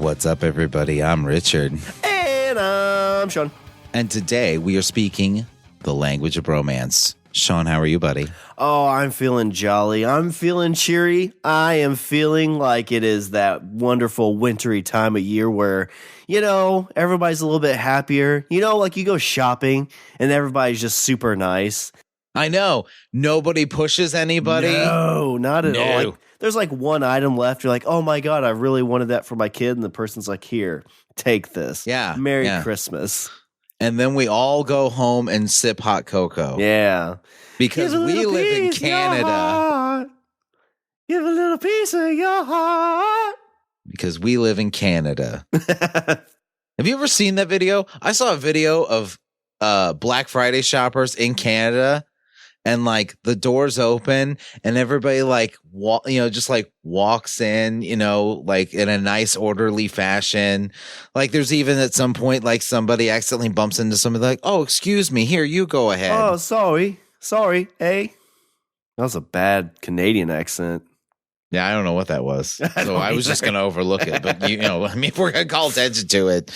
What's up, everybody? I'm Richard. And I'm Shawn. And today we are speaking the language of bromance. Shawn, how are you, buddy? Oh, I'm feeling jolly. I'm feeling cheery. I am feeling like it is that wonderful wintry time of year where, you know, everybody's a little bit happier. You know, like you go shopping and everybody's just super nice. I know. Nobody pushes anybody. No, not at all. No. Like, there's like one item left. You're like, oh my God, I really wanted that for my kid. And the person's like, here, take this. Yeah. Merry Christmas. And then we all go home and sip hot cocoa. Yeah. Because we live in Canada. Give a little piece of your heart. Because we live in Canada. Have you ever seen that video? I saw a video of Black Friday shoppers in Canada. And like the doors open and everybody like, just like walks in, like in a nice orderly fashion. Like there's even at some point, like somebody accidentally bumps into somebody like, oh, excuse me. Here, you go ahead. Oh, sorry. Hey. That was a bad Canadian accent. Yeah, I don't know what that was. So I was just going to overlook it. But, we're going to call attention to it.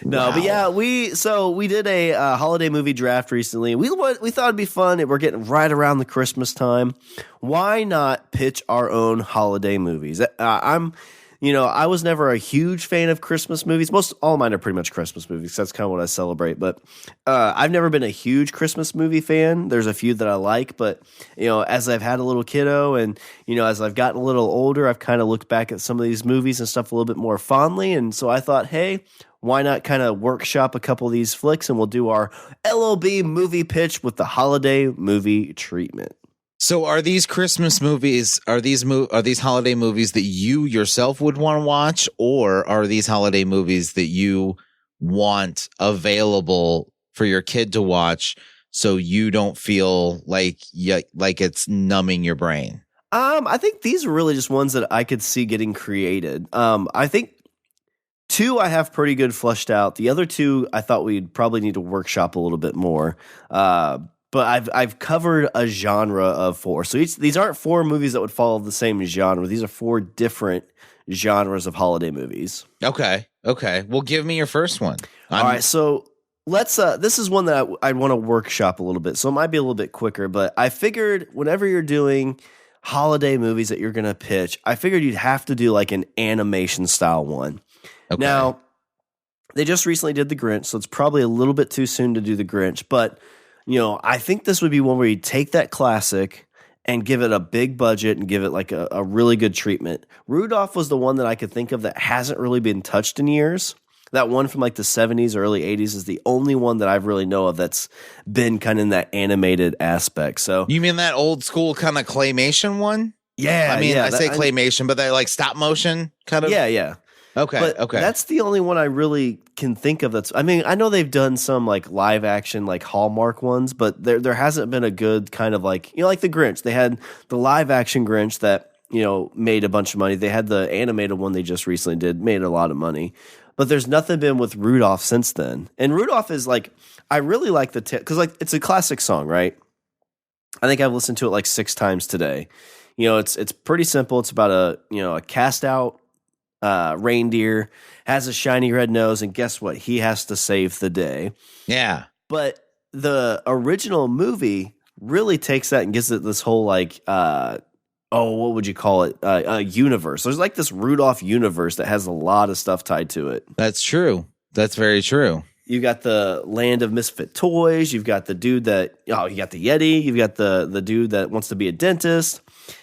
No, wow. But yeah, we did a holiday movie draft recently. We thought it'd be fun. We're getting right around the Christmas time. Why not pitch our own holiday movies? I was never a huge fan of Christmas movies. All of mine are pretty much Christmas movies. That's kind of what I celebrate. But I've never been a huge Christmas movie fan. There's a few that I like, but as I've had a little kiddo and as I've gotten a little older, I've kind of looked back at some of these movies and stuff a little bit more fondly. And so I thought, hey, why not kind of workshop a couple of these flicks and we'll do our LOB movie pitch with the holiday movie treatment. So are these Christmas movies, are these holiday movies that you yourself would want to watch, or are these holiday movies that you want available for your kid to watch so you don't feel like it's numbing your brain? I think these are really just ones that I could see getting created. I think 2 I have pretty good fleshed out. The other 2 I thought we'd probably need to workshop a little bit more. But I've covered a genre of 4. So these aren't 4 movies that would follow the same genre. These are 4 different genres of holiday movies. Okay. Well, give me your first one. All right. So let's. This is one that I want to workshop a little bit. So it might be a little bit quicker. But I figured whenever you're doing holiday movies that you're going to pitch, I figured you'd have to do like an animation style one. Okay. Now, they just recently did The Grinch, so it's probably a little bit too soon to do The Grinch. But I think this would be one where you take that classic and give it a big budget and give it like a really good treatment. Rudolph was the one that I could think of that hasn't really been touched in years. That one from like the 70s or early 80s is the only one that I really know of that's been kind of in that animated aspect. So you mean that old school kind of claymation one? Yeah. I mean, I say claymation, but that like stop motion kind of? Yeah. Okay. That's the only one I really can think of. I know they've done some like live action, like Hallmark ones, but there hasn't been a good kind of like, like the Grinch. They had the live action Grinch that, made a bunch of money. They had the animated one they just recently did, made a lot of money. But there's nothing been with Rudolph since then. And Rudolph is like, I really like because like it's a classic song, right? I think I've listened to it like 6 times today. It's pretty simple. It's about a cast out reindeer, has a shiny red nose, and guess what? He has to save the day. Yeah. But the original movie really takes that and gives it this whole like, what would you call it? A universe. There's like this Rudolph universe that has a lot of stuff tied to it. That's true. That's very true. You got the land of misfit toys. You've got the dude you got the Yeti. You've got the dude that wants to be a dentist.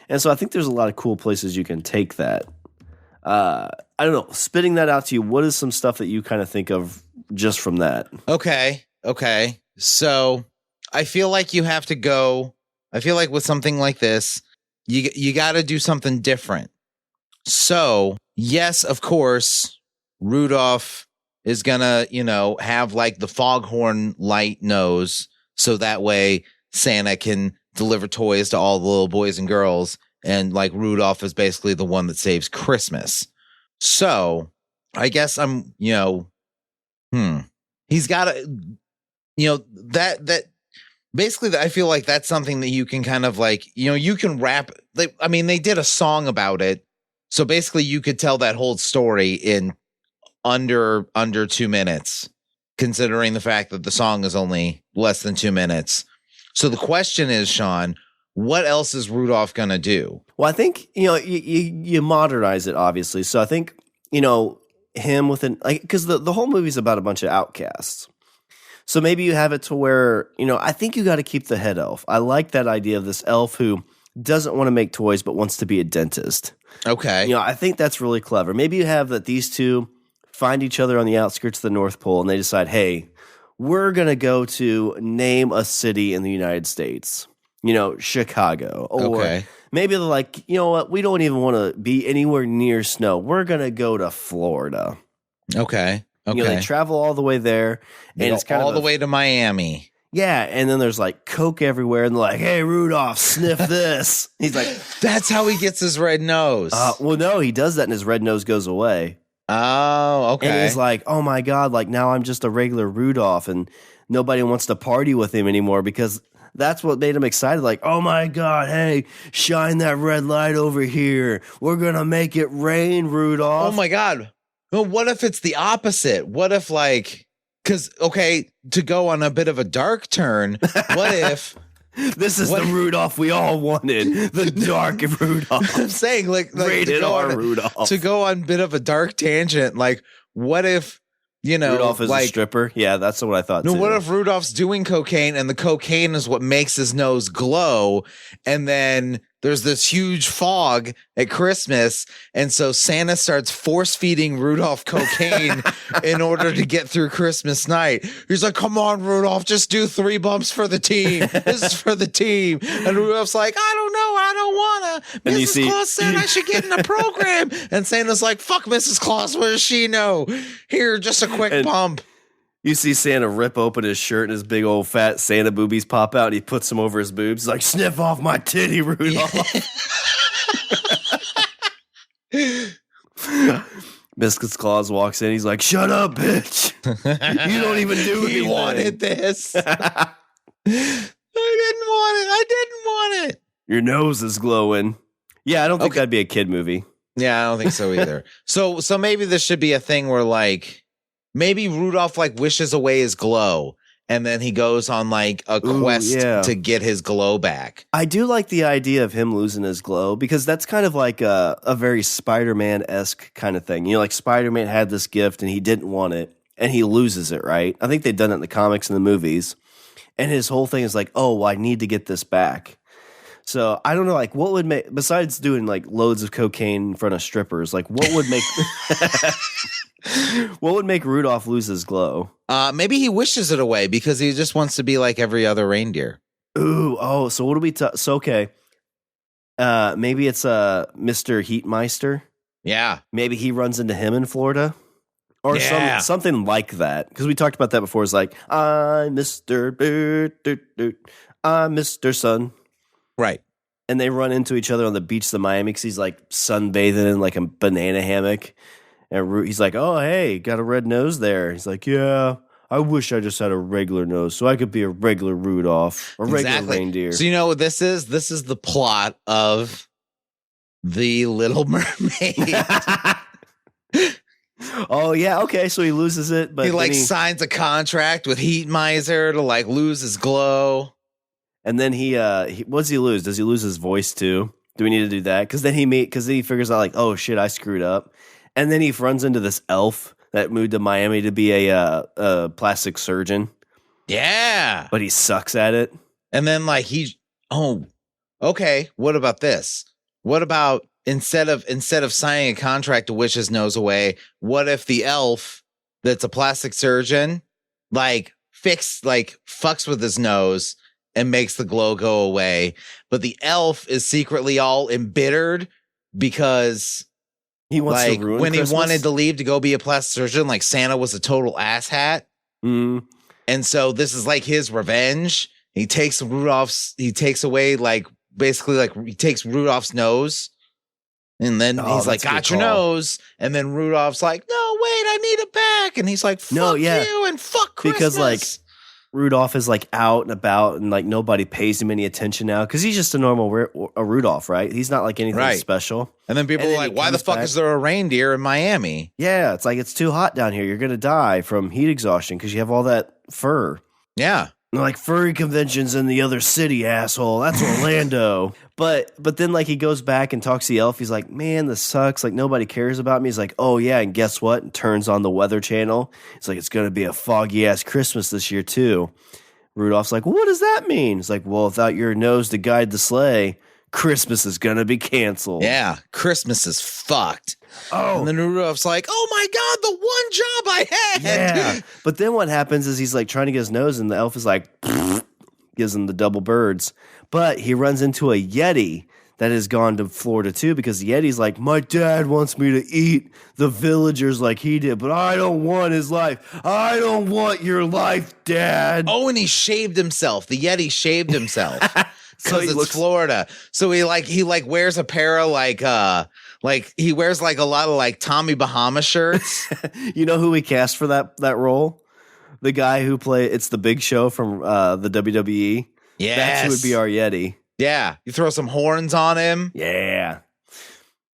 And so I think there's a lot of cool places you can take that. I don't know, spitting that out to you, what is some stuff that you kind of think of just from that? Okay. So I feel like you have to go, I feel like with something like this, you got to do something different. So yes, of course, Rudolph is gonna, have like the foghorn light nose. So that way Santa can deliver toys to all the little boys and girls. And like Rudolph is basically the one that saves Christmas. So I guess I'm, he's got to, that basically I feel like that's something that you can kind of like, you can rap. They did a song about it. So basically you could tell that whole story in under 2 minutes, considering the fact that the song is only less than 2 minutes. So the question is, Shawn, what else is Rudolph going to do? Well, I think, you modernize it, obviously. So I think, him within, because the whole movie's about a bunch of outcasts. So maybe you have it to where, I think you got to keep the head elf. I like that idea of this elf who doesn't want to make toys but wants to be a dentist. Okay. I think that's really clever. Maybe you have that these two find each other on the outskirts of the North Pole and they decide, hey, we're going to go to name a city in the United States. Chicago. Or maybe they're like, you know what? We don't even want to be anywhere near snow. We're going to go to Florida. Okay. They travel all the way there. And it's kind of all the way to Miami. Yeah. And then there's like Coke everywhere. And they're like, hey, Rudolph, sniff this. He's like, that's how he gets his red nose. Well, no, he does that and his red nose goes away. Oh, okay. And he's like, oh my God, like now I'm just a regular Rudolph and nobody wants to party with him anymore because that's what made him excited. Like, oh my God, hey, shine that red light over here. We're going to make it rain, Rudolph. Oh my God. Well, what if it's the opposite? What if to go on a bit of a dark turn, what if... This is the Rudolph we all wanted. The dark Rudolph. I'm saying rated R Rudolph. To go on a bit of a dark tangent, what if, Rudolph is a stripper? Yeah, that's what I thought too. What if Rudolph's doing cocaine and the cocaine is what makes his nose glow, and then there's this huge fog at Christmas, and so Santa starts force-feeding Rudolph cocaine in order to get through Christmas night. He's like, come on, Rudolph, just do 3 bumps for the team. This is for the team. And Rudolph's like, I don't know, I don't want to. Mrs. Claus said I should get in the program. And Santa's like, fuck Mrs. Claus, what does she know? Here, just a quick bump. You see Santa rip open his shirt and his big old fat Santa boobies pop out and he puts them over his boobs. He's like, sniff off my titty, Rudolph. Mrs. Claus walks in. He's like, shut up, bitch. You don't even do anything. He wanted this. I didn't want it. Your nose is glowing. Yeah, I don't think that'd be a kid movie. Yeah, I don't think so either. So maybe this should be a thing where maybe Rudolph wishes away his glow and then he goes on a quest to get his glow back. I do like the idea of him losing his glow because that's kind of like a very Spider-Man-esque kind of thing. Spider-Man had this gift and he didn't want it and he loses it, right? I think they've done it in the comics and the movies. And his whole thing is I need to get this back. So I don't know, what would make, besides doing loads of cocaine in front of strippers, what would make, what would make Rudolph lose his glow? Maybe he wishes it away because he just wants to be like every other reindeer. Ooh, so what do we, so okay. Maybe it's Mr. Heatmeister. Yeah. Maybe he runs into him in Florida. Or something like that. Because we talked about that before. It's like, I'm Mr. I'm Mr. Sun. Right. And they run into each other on the beach of Miami because he's sunbathing in a banana hammock. And he's like, oh, hey, got a red nose there. He's like, yeah, I wish I just had a regular nose so I could be a regular Rudolph, a regular reindeer. So what this is? This is the plot of The Little Mermaid. Oh, yeah, okay, so he loses it. But he signs a contract with Heatmeister to lose his glow. And then he what does he lose? Does he lose his voice too? Do we need to do that? Because then he figures out oh shit, I screwed up. And then he runs into this elf that moved to Miami to be a plastic surgeon. Yeah. But he sucks at it. And then okay, what about this? What about instead of signing a contract to wish his nose away, what if the elf that's a plastic surgeon fucks with his nose and makes the glow go away, but the elf is secretly all embittered because he wants to ruin when Christmas? He wanted to leave to go be a plastic surgeon, Santa was a total asshat. Mm. And so this is his revenge. He takes he takes Rudolph's nose. And then he's like, got your nose. And then Rudolph's like, no, wait, I need it back. And he's like, fuck you and fuck Christmas. Because Rudolph is like out and about, and like nobody pays him any attention now because he's just a normal Rudolph, right? He's not like anything special. And then people are like, "Why the fuck is there a reindeer in Miami?" Yeah, it's like it's too hot down here. You're gonna die from heat exhaustion because you have all that fur. Yeah. And like furry conventions in the other city, asshole. That's Orlando. but then like he goes back and talks to the elf. He's like, man, this sucks. Like nobody cares about me. He's like, oh yeah, and guess what? And turns on the weather channel. It's like, it's gonna be a foggy ass Christmas this year too. Rudolph's like, well, what does that mean? It's like, well, without your nose to guide the sleigh, Christmas is gonna be canceled. Yeah, Christmas is fucked. Oh, and then Rudolph's like, oh my God, the one job I had. Yeah. But then what happens is he's like trying to get his nose, and the elf is like, gives him the double birds. But he runs into a Yeti that has gone to Florida too, because the Yeti's like, my dad wants me to eat the villagers like he did, but I don't want his life. I don't want your life, Dad. Oh, and he shaved himself. The Yeti shaved himself. So Because it's Florida. So he wears a pair of he wears like a lot of like Tommy Bahama shirts. You know who he cast for that role? The guy who it's the Big Show from the WWE. Yes. That's who would be our Yeti. Yeah. You throw some horns on him. Yeah.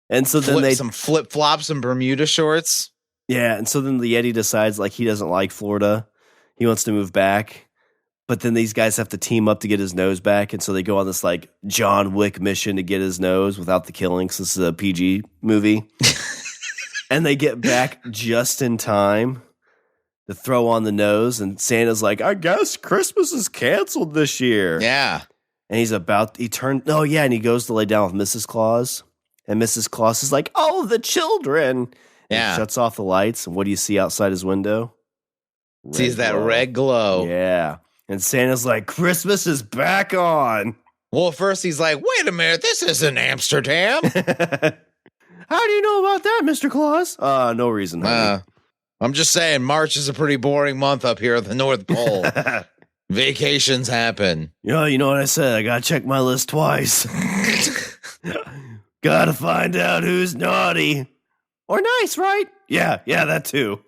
And so then some flip flops and Bermuda shorts. Yeah. And so then the Yeti decides like he doesn't like Florida. He wants to move back. But then these guys have to team up to get his nose back. And so they go on this like John Wick mission to get his nose without the killing. Because this is a PG movie. And they get back just in time to throw on the nose. And Santa's like, I guess Christmas is canceled this year. Yeah. And and he goes to lay down with Mrs. Claus. And Mrs. Claus is like, oh, the children. Yeah. He shuts off the lights. And what do you see outside his window? Sees that red glow. Yeah. And Santa's like, Christmas is back on. Well, first he's like, wait a minute, this isn't Amsterdam. How do you know about that, Mr. Claus? No reason. I'm just saying, March is a pretty boring month up here at the North Pole. Vacations happen. You know what I said? I gotta check my list twice. Gotta find out who's naughty. Or nice, right? Yeah, that too.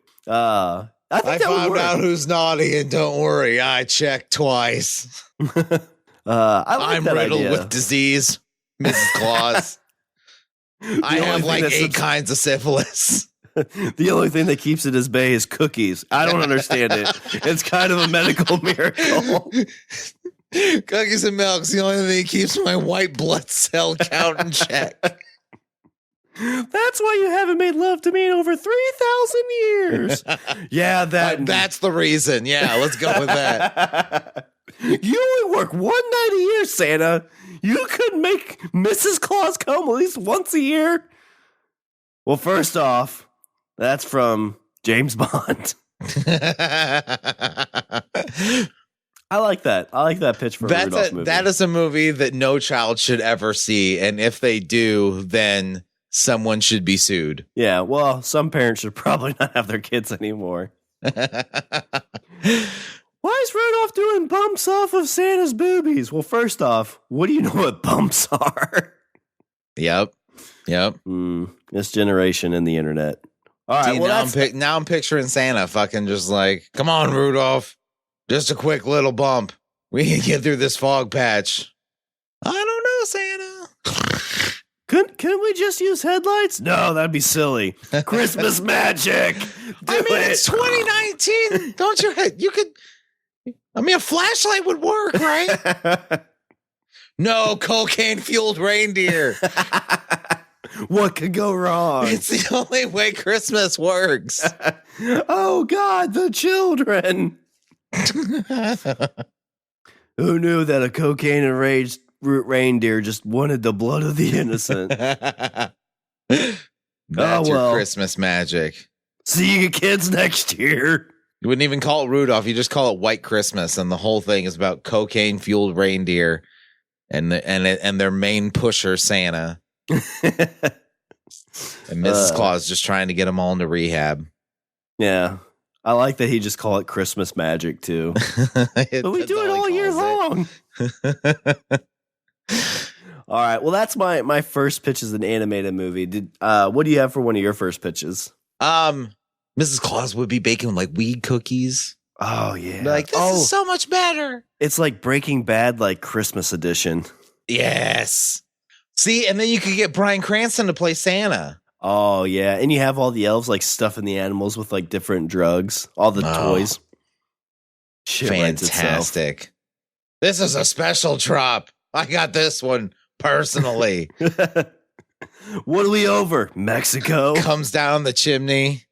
I found out who's naughty, and don't worry, I checked twice. I'm riddled with disease, Mrs. Claus. I have like 8 kinds of syphilis. The only thing that keeps it as bay is cookies. I don't understand it. It's kind of a medical miracle. Cookies and milk's the only thing that keeps my white blood cell count in check. That's why you haven't made love to me in over 3,000 years. Yeah, that's the reason. Yeah, let's go with that. You only work one night a year, Santa. You could make Mrs. Claus come at least once a year. Well, first off, that's from James Bond. I like that. I like that pitch for a Rudolph movie. That is a movie that no child should ever see, and if they do, then someone should be sued. Yeah, well, some parents should probably not have their kids anymore. Why is Rudolph doing bumps off of Santa's boobies? Well, first off, what do you know what bumps are? Yep. This generation and the internet. All right, see, now I'm picturing Santa fucking just like, come on, Rudolph. Just a quick little bump. We can get through this fog patch. I don't know, Santa. Couldn't we just use headlights? No, that'd be silly. Christmas magic. It's 2019. Don't you could. A flashlight would work, right? No, cocaine-fueled reindeer. What could go wrong? It's the only way Christmas works. Oh, God, the children. Who knew that a cocaine-enraged reindeer just wanted the blood of the innocent? That's your Christmas magic. See you kids next year. You wouldn't even call it Rudolph. You just call it White Christmas, and the whole thing is about cocaine-fueled reindeer and their main pusher, Santa. And Mrs. Claus just trying to get them all into rehab. Yeah. I like that he just call it Christmas magic, too. But we do it all year long. All right. Well, that's my first pitch is an animated movie. What do you have for one of your first pitches? Mrs. Claus would be baking like weed cookies. Oh yeah. Like, this is so much better. It's like Breaking Bad, like Christmas edition. Yes. See, and then you could get Bryan Cranston to play Santa. Oh yeah, and you have all the elves like stuffing the animals with like different drugs, all the toys. Shit, fantastic. This is a special drop. I got this one personally. What are we over? Mexico. Comes down the chimney.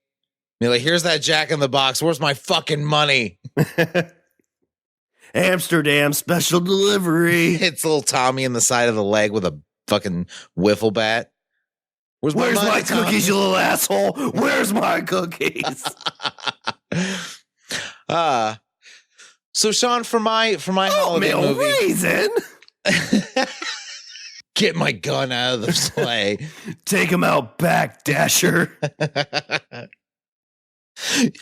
Be like, here's that Jack in the Box. Where's my fucking money? Amsterdam special delivery. Hits little Tommy in the side of the leg with a fucking wiffle bat. Where's my cookies, you little asshole? Where's my cookies? So Shawn, for my holiday movie, raisin. Get my gun out of the sleigh. Take him out back, Dasher. I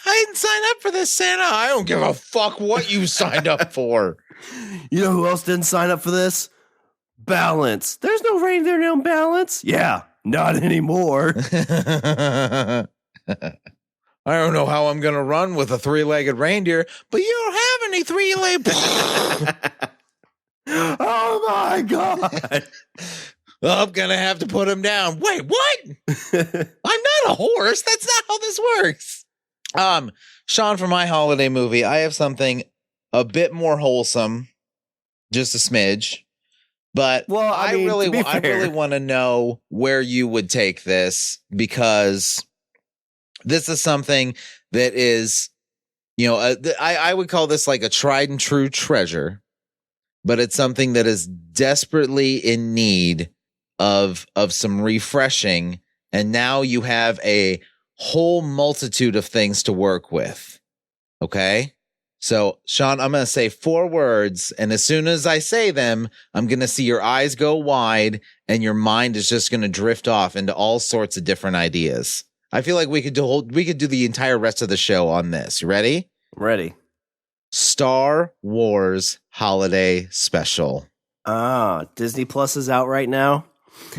didn't sign up for this, Santa. I don't give a fuck what you signed up for. You know who else didn't sign up for this? Balance. There's no reindeer named Balance. Yeah, not anymore. I don't know how I'm going to run with a 3-legged reindeer, but you don't have any 3-legged. Oh my God. I'm going to have to put him down. Wait, what? I'm not a horse. That's not how this works. Shawn, for my holiday movie, I have something a bit more wholesome, just a smidge. But well, I really want to know where you would take this, because this is something that is, I would call this like a tried and true treasure, but it's something that is desperately in need of some refreshing. And now you have a whole multitude of things to work with. Okay. So Shawn, I'm going to say 4 words. And as soon as I say them, I'm going to see your eyes go wide and your mind is just going to drift off into all sorts of different ideas. I feel like we could do the entire rest of the show on this. You ready? Ready. Star Wars Holiday Special. Disney Plus is out right now.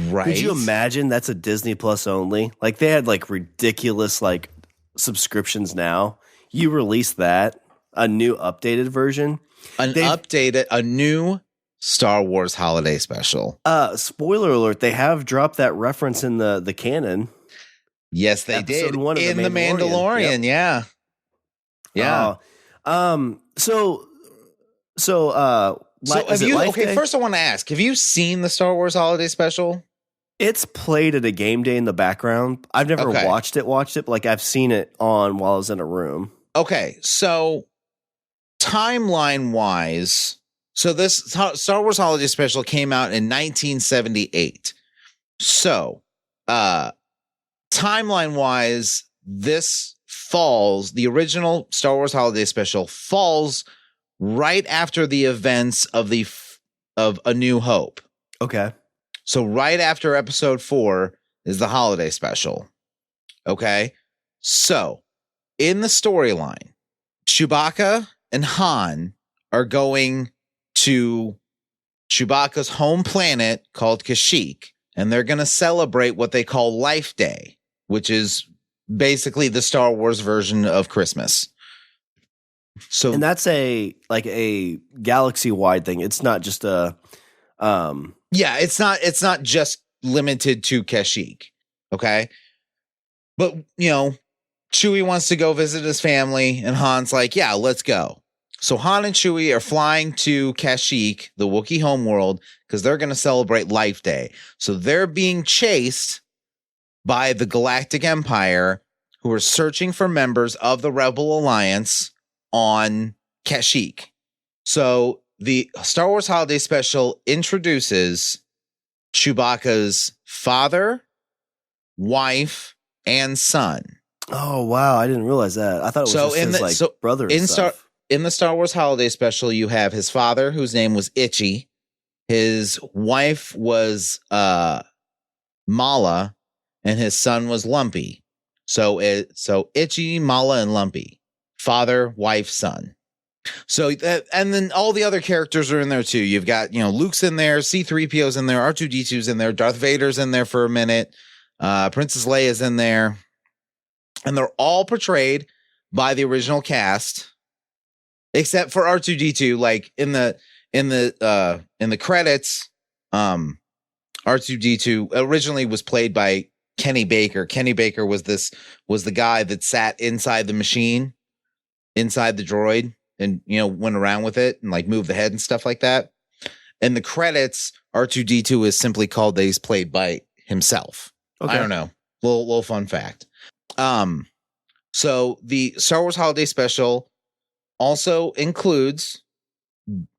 Right. Could you imagine that's a Disney Plus only? Like, they had like ridiculous like subscriptions now. You release that, a new updated version. A new Star Wars Holiday Special. Spoiler alert, they have dropped that reference in the canon. Yes, they did. In The Mandalorian. Yep. Yeah. First I want to ask, have you seen the Star Wars Holiday Special? It's played at a game day in the background. I've never watched it, but like I've seen it on while I was in a room. Okay, so timeline wise, so this Star Wars Holiday Special came out in 1978. So, timeline wise, the original Star Wars Holiday Special falls right after the events of A New Hope. Okay. So right after episode 4 is the holiday special. Okay. So in the storyline, Chewbacca and Han are going to Chewbacca's home planet called Kashyyyk, and they're going to celebrate what they call Life Day, which is basically the Star Wars version of Christmas. So, and that's a galaxy wide thing. It's not just it's not just limited to Kashyyyk. Okay. But, Chewie wants to go visit his family, and Han's like, yeah, let's go. So Han and Chewie are flying to Kashyyyk, the Wookiee homeworld, because they're going to celebrate Life Day. So they're being chased by the Galactic Empire, who are searching for members of the Rebel Alliance on Kashyyyk. So the Star Wars Holiday Special introduces Chewbacca's father, wife, and son. Oh, wow. I didn't realize that. I thought it was his brother and stuff. In the Star Wars Holiday Special, you have his father, whose name was Itchy. His wife was Mala, and his son was Lumpy. So Itchy, Mala, and Lumpy. Father, wife, son. So and then all the other characters are in there too. You've got, Luke's in there, C-3PO's in there, R2-D2's in there, Darth Vader's in there for a minute, Princess Leia's in there, and they're all portrayed by the original cast except for R2D2. Like in the credits, R2D2 originally was played by Kenny Baker. Kenny Baker was the guy that sat inside the machine, inside the droid, and went around with it and like moved the head and stuff like that. In the credits, R2D2 is simply called that he's played by himself. Okay. I don't know. Little fun fact. So the Star Wars Holiday Special also includes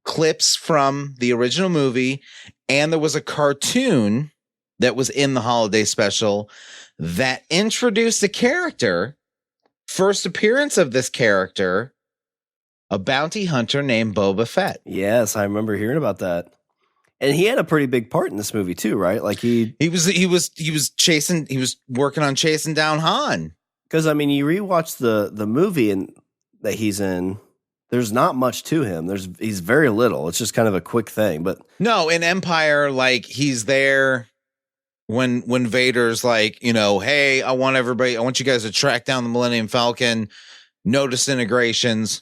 clips from the original movie, and there was a cartoon that was in the Holiday Special that introduced a character, first appearance of this character, a bounty hunter named Boba Fett. Yes, I remember hearing about that. And he had a pretty big part in this movie too, right? Like he was working on chasing down Han. Because I mean, you rewatch the movie and that he's in, there's not much to him. He's very little. It's just kind of a quick thing. But no, in Empire, like he's there when Vader's like, hey, I want you guys to track down the Millennium Falcon, no disintegrations.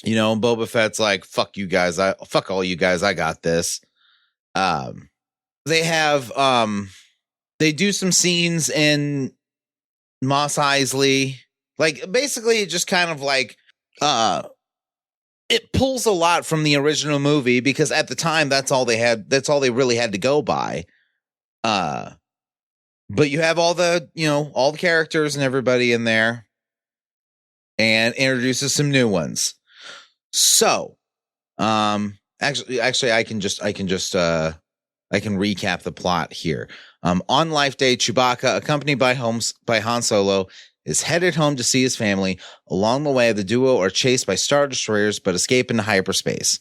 And Boba Fett's like, fuck you guys. Fuck all you guys. I got this. They have, they do some scenes in Mos Eisley. Like basically just kind of like, it pulls a lot from the original movie because at the time that's all they had. That's all they really had to go by. But you have all the characters and everybody in there, and introduces some new ones. So, actually, I can recap the plot here. On Life Day, Chewbacca, accompanied by Han Solo, is headed home to see his family. Along the way, the duo are chased by Star Destroyers, but escape into hyperspace.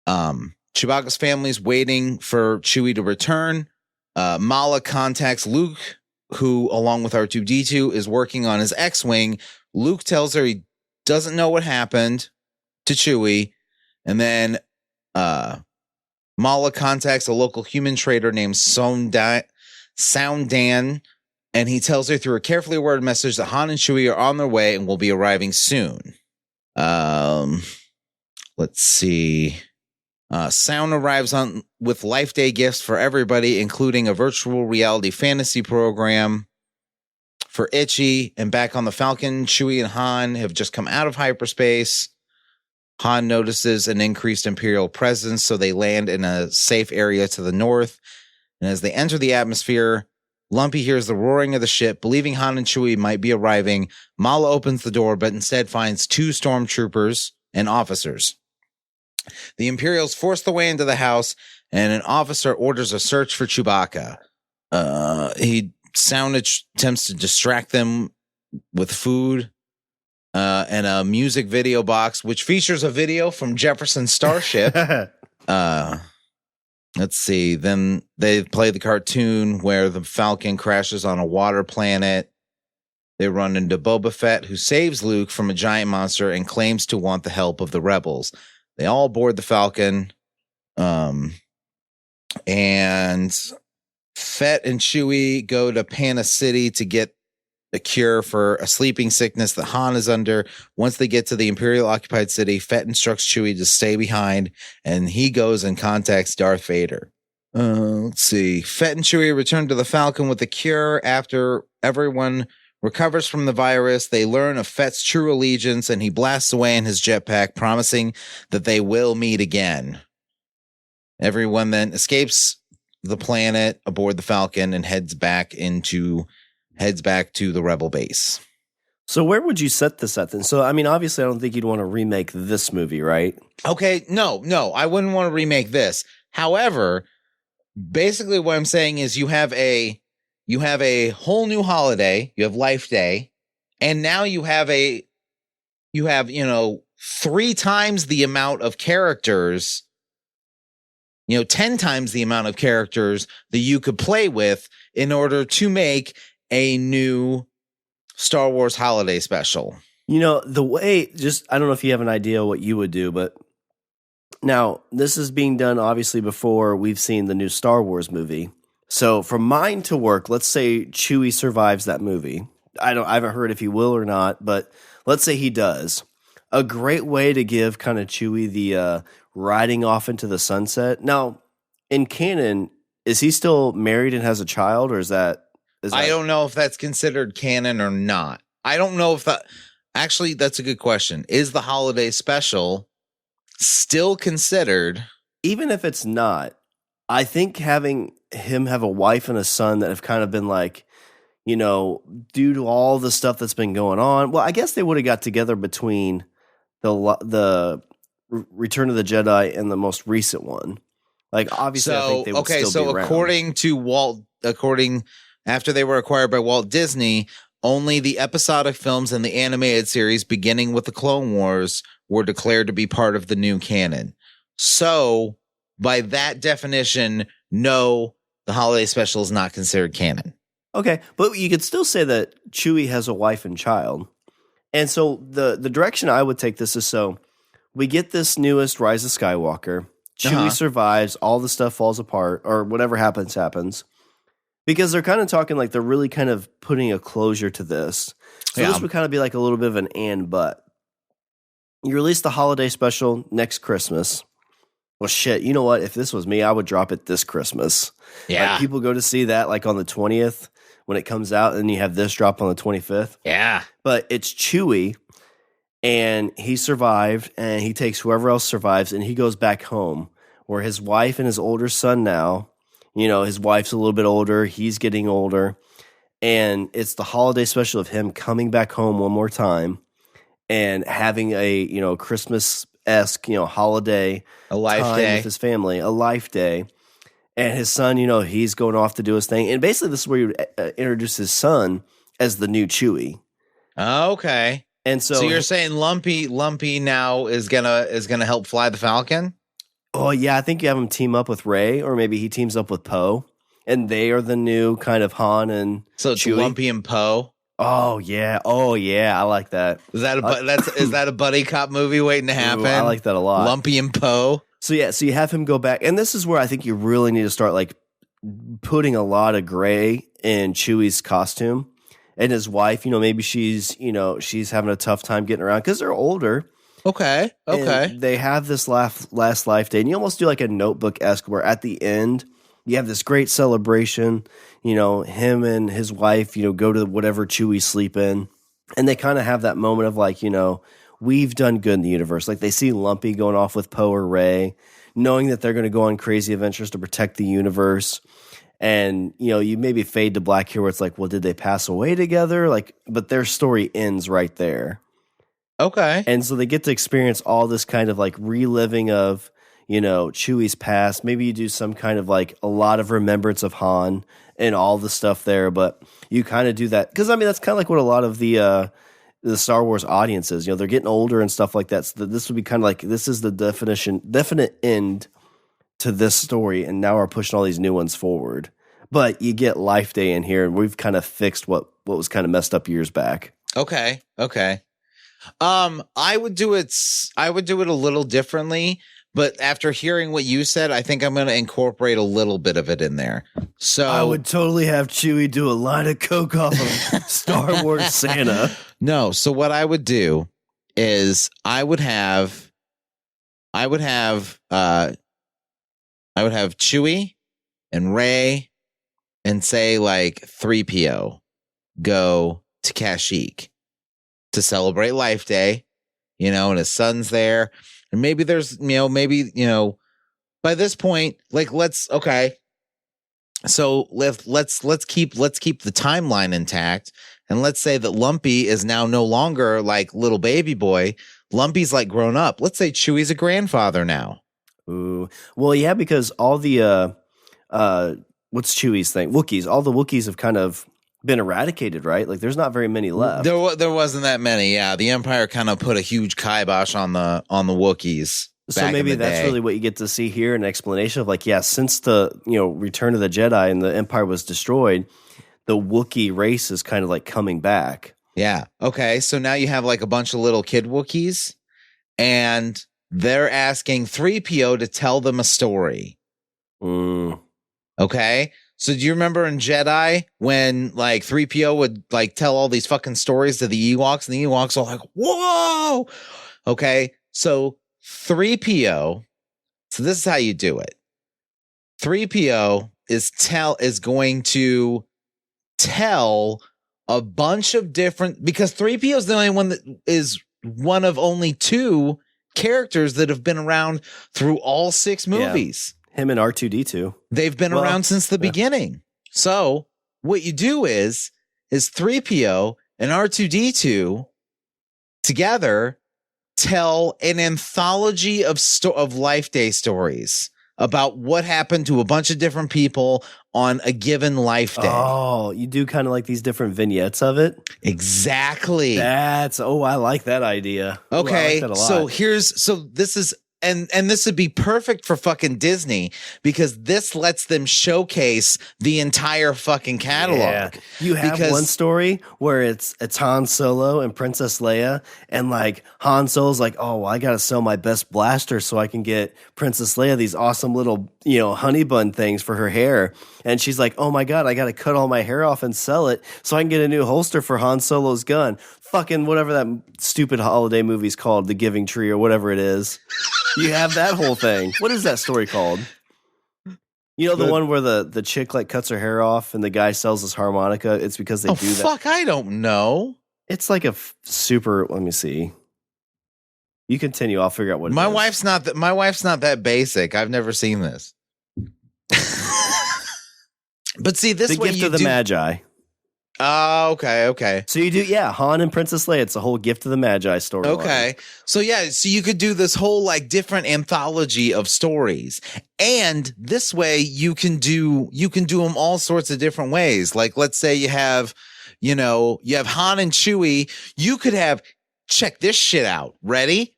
Chewbacca's family is waiting for Chewie to return. Mala contacts Luke, who, along with R2-D2, is working on his X-Wing. Luke tells her he doesn't know what happened to Chewie, and then Mala contacts a local human trader named Soundan, and he tells her through a carefully worded message that Han and Chewie are on their way and will be arriving soon. Let's see. Sound arrives with Life Day gifts for everybody, including a virtual reality fantasy program for Itchy. And back on the Falcon, Chewie and Han have just come out of hyperspace. Han notices an increased Imperial presence, so they land in a safe area to the north. And as they enter the atmosphere, Lumpy hears the roaring of the ship. Believing Han and Chewie might be arriving, Mala opens the door, but instead finds 2 stormtroopers and officers. The Imperials force their way into the house, and an officer orders a search for Chewbacca. Sound attempts to distract them with food and a music video box, which features a video from Jefferson Starship. Let's see. Then they play the cartoon where the Falcon crashes on a water planet. They run into Boba Fett, who saves Luke from a giant monster and claims to want the help of the rebels. They all board the Falcon. And Fett and Chewie go to Pana City to get a cure for a sleeping sickness that Han is under. Once they get to the Imperial occupied city, Fett instructs Chewie to stay behind, and he goes and contacts Darth Vader. Let's see. Fett and Chewie return to the Falcon with the cure. After everyone recovers from the virus, they learn of Fett's true allegiance, and he blasts away in his jetpack, promising that they will meet again. Everyone then escapes the planet aboard the Falcon and heads back to the Rebel base. So where would you set this at then? So, I mean, obviously, I don't think you'd want to remake this movie, right? Okay, no, I wouldn't want to remake this. However, basically what I'm saying is you have a whole new holiday, you have Life Day, and now you have 3 times the amount of characters, 10 times the amount of characters that you could play with in order to make a new Star Wars holiday special. The way, I don't know if you have an idea what you would do, but now this is being done obviously before we've seen the new Star Wars movie. So for mine to work, let's say Chewie survives that movie. I haven't heard if he will or not, but let's say he does. a great way to give kind of Chewie the riding off into the sunset. Now, in canon, is he still married and has a child, or is that? I don't know if that's considered canon or not. I don't know if that. Actually, that's a good question. Is the holiday special still considered? Even if it's not, I think having him have a wife and a son that have kind of been like, you know, due to all the stuff that's been going on. Well, I guess they would have got together between the Return of the Jedi and the most recent one. Like, obviously, I think they would still be around. According to Walt, after they were acquired by Walt Disney, only the episodic films and the animated series, beginning with the Clone Wars, were declared to be part of the new canon. So, by that definition, no, the holiday special is not considered canon. Okay, but you could still say that Chewie has a wife and child. And so the direction I would take this is, so we get this newest Rise of Skywalker. Chewie survives, all the stuff falls apart, or whatever happens. Because they're kind of talking like they're really kind of putting a closure to this. So this would kind of be like a little bit of an and but. You release the holiday special next Christmas. Well, shit, you know what? If this was me, I would drop it this Christmas. Yeah. Like, people go to see that like on the 20th when it comes out, and you have this drop on the 25th. Yeah. But it's Chewie, and he survived, and he takes whoever else survives, and he goes back home, where his wife and his older son now, you know, his wife's a little bit older, he's getting older, and it's the holiday special of him coming back home one more time and having a, you know, Christmas-esque, you know, holiday, a life time day with his family, a life day. And his son, you know, he's going off to do his thing. And basically this is where you introduce his son as the new Chewie. Okay. And so you're saying Lumpy now is gonna help fly the Falcon? Oh yeah, I think you have him team up with Rey, or maybe he teams up with Poe, and they are the new kind of Han and so it's Chewie. Lumpy and Poe. Oh yeah, I like that. Is that a buddy cop movie waiting to happen? Ooh, I like that a lot. Lumpy and Poe. So yeah, so you have him go back, and this is where I think you really need to start like putting a lot of gray in Chewie's costume. And his wife, you know, maybe she's having a tough time getting around because they're older. Okay. They have this last life day, and you almost do like a Notebook-esque where at the end you have this great celebration. You know, him and his wife, you know, go to whatever Chewie's sleep in, and they kind of have that moment of like, you know, we've done good in the universe. Like they see Lumpy going off with Poe or Rey, knowing that they're going to go on crazy adventures to protect the universe. And, you know, you maybe fade to black here where it's like, well, did they pass away together? Like, but their story ends right there. Okay. And so they get to experience all this kind of like reliving of, you know, Chewie's past. Maybe you do some kind of like a lot of remembrance of Han and all the stuff there, but you kind of do that. Because, I mean, that's kind of like what a lot of the Star Wars audiences, you know, they're getting older and stuff like that. So this would be kind of like, this is the definite end to this story, and now we're pushing all these new ones forward. But you get Life Day in here, and we've kind of fixed what was kind of messed up years back. Okay. I would do it a little differently, but after hearing what you said, I think I'm going to incorporate a little bit of it in there. So I would totally have Chewie do a line of coke off of Star Wars Santa. No, so what I would do is I would have Chewie and Rey and say like 3PO go to Kashyyyk to celebrate Life Day, you know, and his son's there. And maybe there's, you know, by this point, like, so let's keep the timeline intact. And let's say that Lumpy is now no longer like little baby boy. Lumpy's like grown up. Let's say Chewie's a grandfather now. Ooh. Well, yeah, because all the what's Chewie's thing? Wookiees. All the Wookiees have kind of been eradicated, right? Like there's not very many left. There wasn't that many. Yeah, the Empire kind of put a huge kibosh on the Wookiees. So maybe that's really what you get to see here, an explanation of like, yeah, since the, you know, Return of the Jedi and the Empire was destroyed, the Wookiee race is kind of like coming back. Yeah. Okay. So now you have like a bunch of little kid Wookiees, and they're asking 3PO to tell them a story. Okay. So do you remember in Jedi when like 3PO would like tell all these fucking stories to the Ewoks, and the Ewoks are like, whoa, Okay, so 3PO. So this is how you do it. 3PO is going to tell a bunch of different, because 3PO is the only one that is one of only 2 characters that have been around through all 6 movies. Yeah. Him and R2D2. They've been around since the beginning. So what you do is 3PO and R2D2 together tell an anthology of Life Day stories about what happened to a bunch of different people on a given life day. Oh, you do kind of like these different vignettes of it? Exactly. I like that idea. Okay, Ooh, I like that so this is and this would be perfect for fucking Disney, because this lets them showcase the entire fucking catalog. Yeah. You have one story where it's Han Solo and Princess Leia, and like Han Solo's like, oh, well, I gotta sell my best blaster so I can get Princess Leia these awesome little, honey bun things for her hair. And she's like, oh my God, I gotta cut all my hair off and sell it so I can get a new holster for Han Solo's gun. Fucking whatever that stupid holiday movie's called, The Giving Tree or whatever it is. You have that whole thing. What is that story called? The one where the chick like cuts her hair off and the guy sells his harmonica. It's because they do that. Fuck, I don't know. It's like a super. Let me see. You continue. I'll figure out what. My wife's not that basic. I've never seen this. But see, this the way gift of the Magi. Oh, okay. So you do, Han and Princess Leia. It's a whole Gift of the Magi story. Okay. So you could do this whole like different anthology of stories. And this way you can do them all sorts of different ways. Like, let's say you have Han and Chewie. You could have, check this shit out. Ready?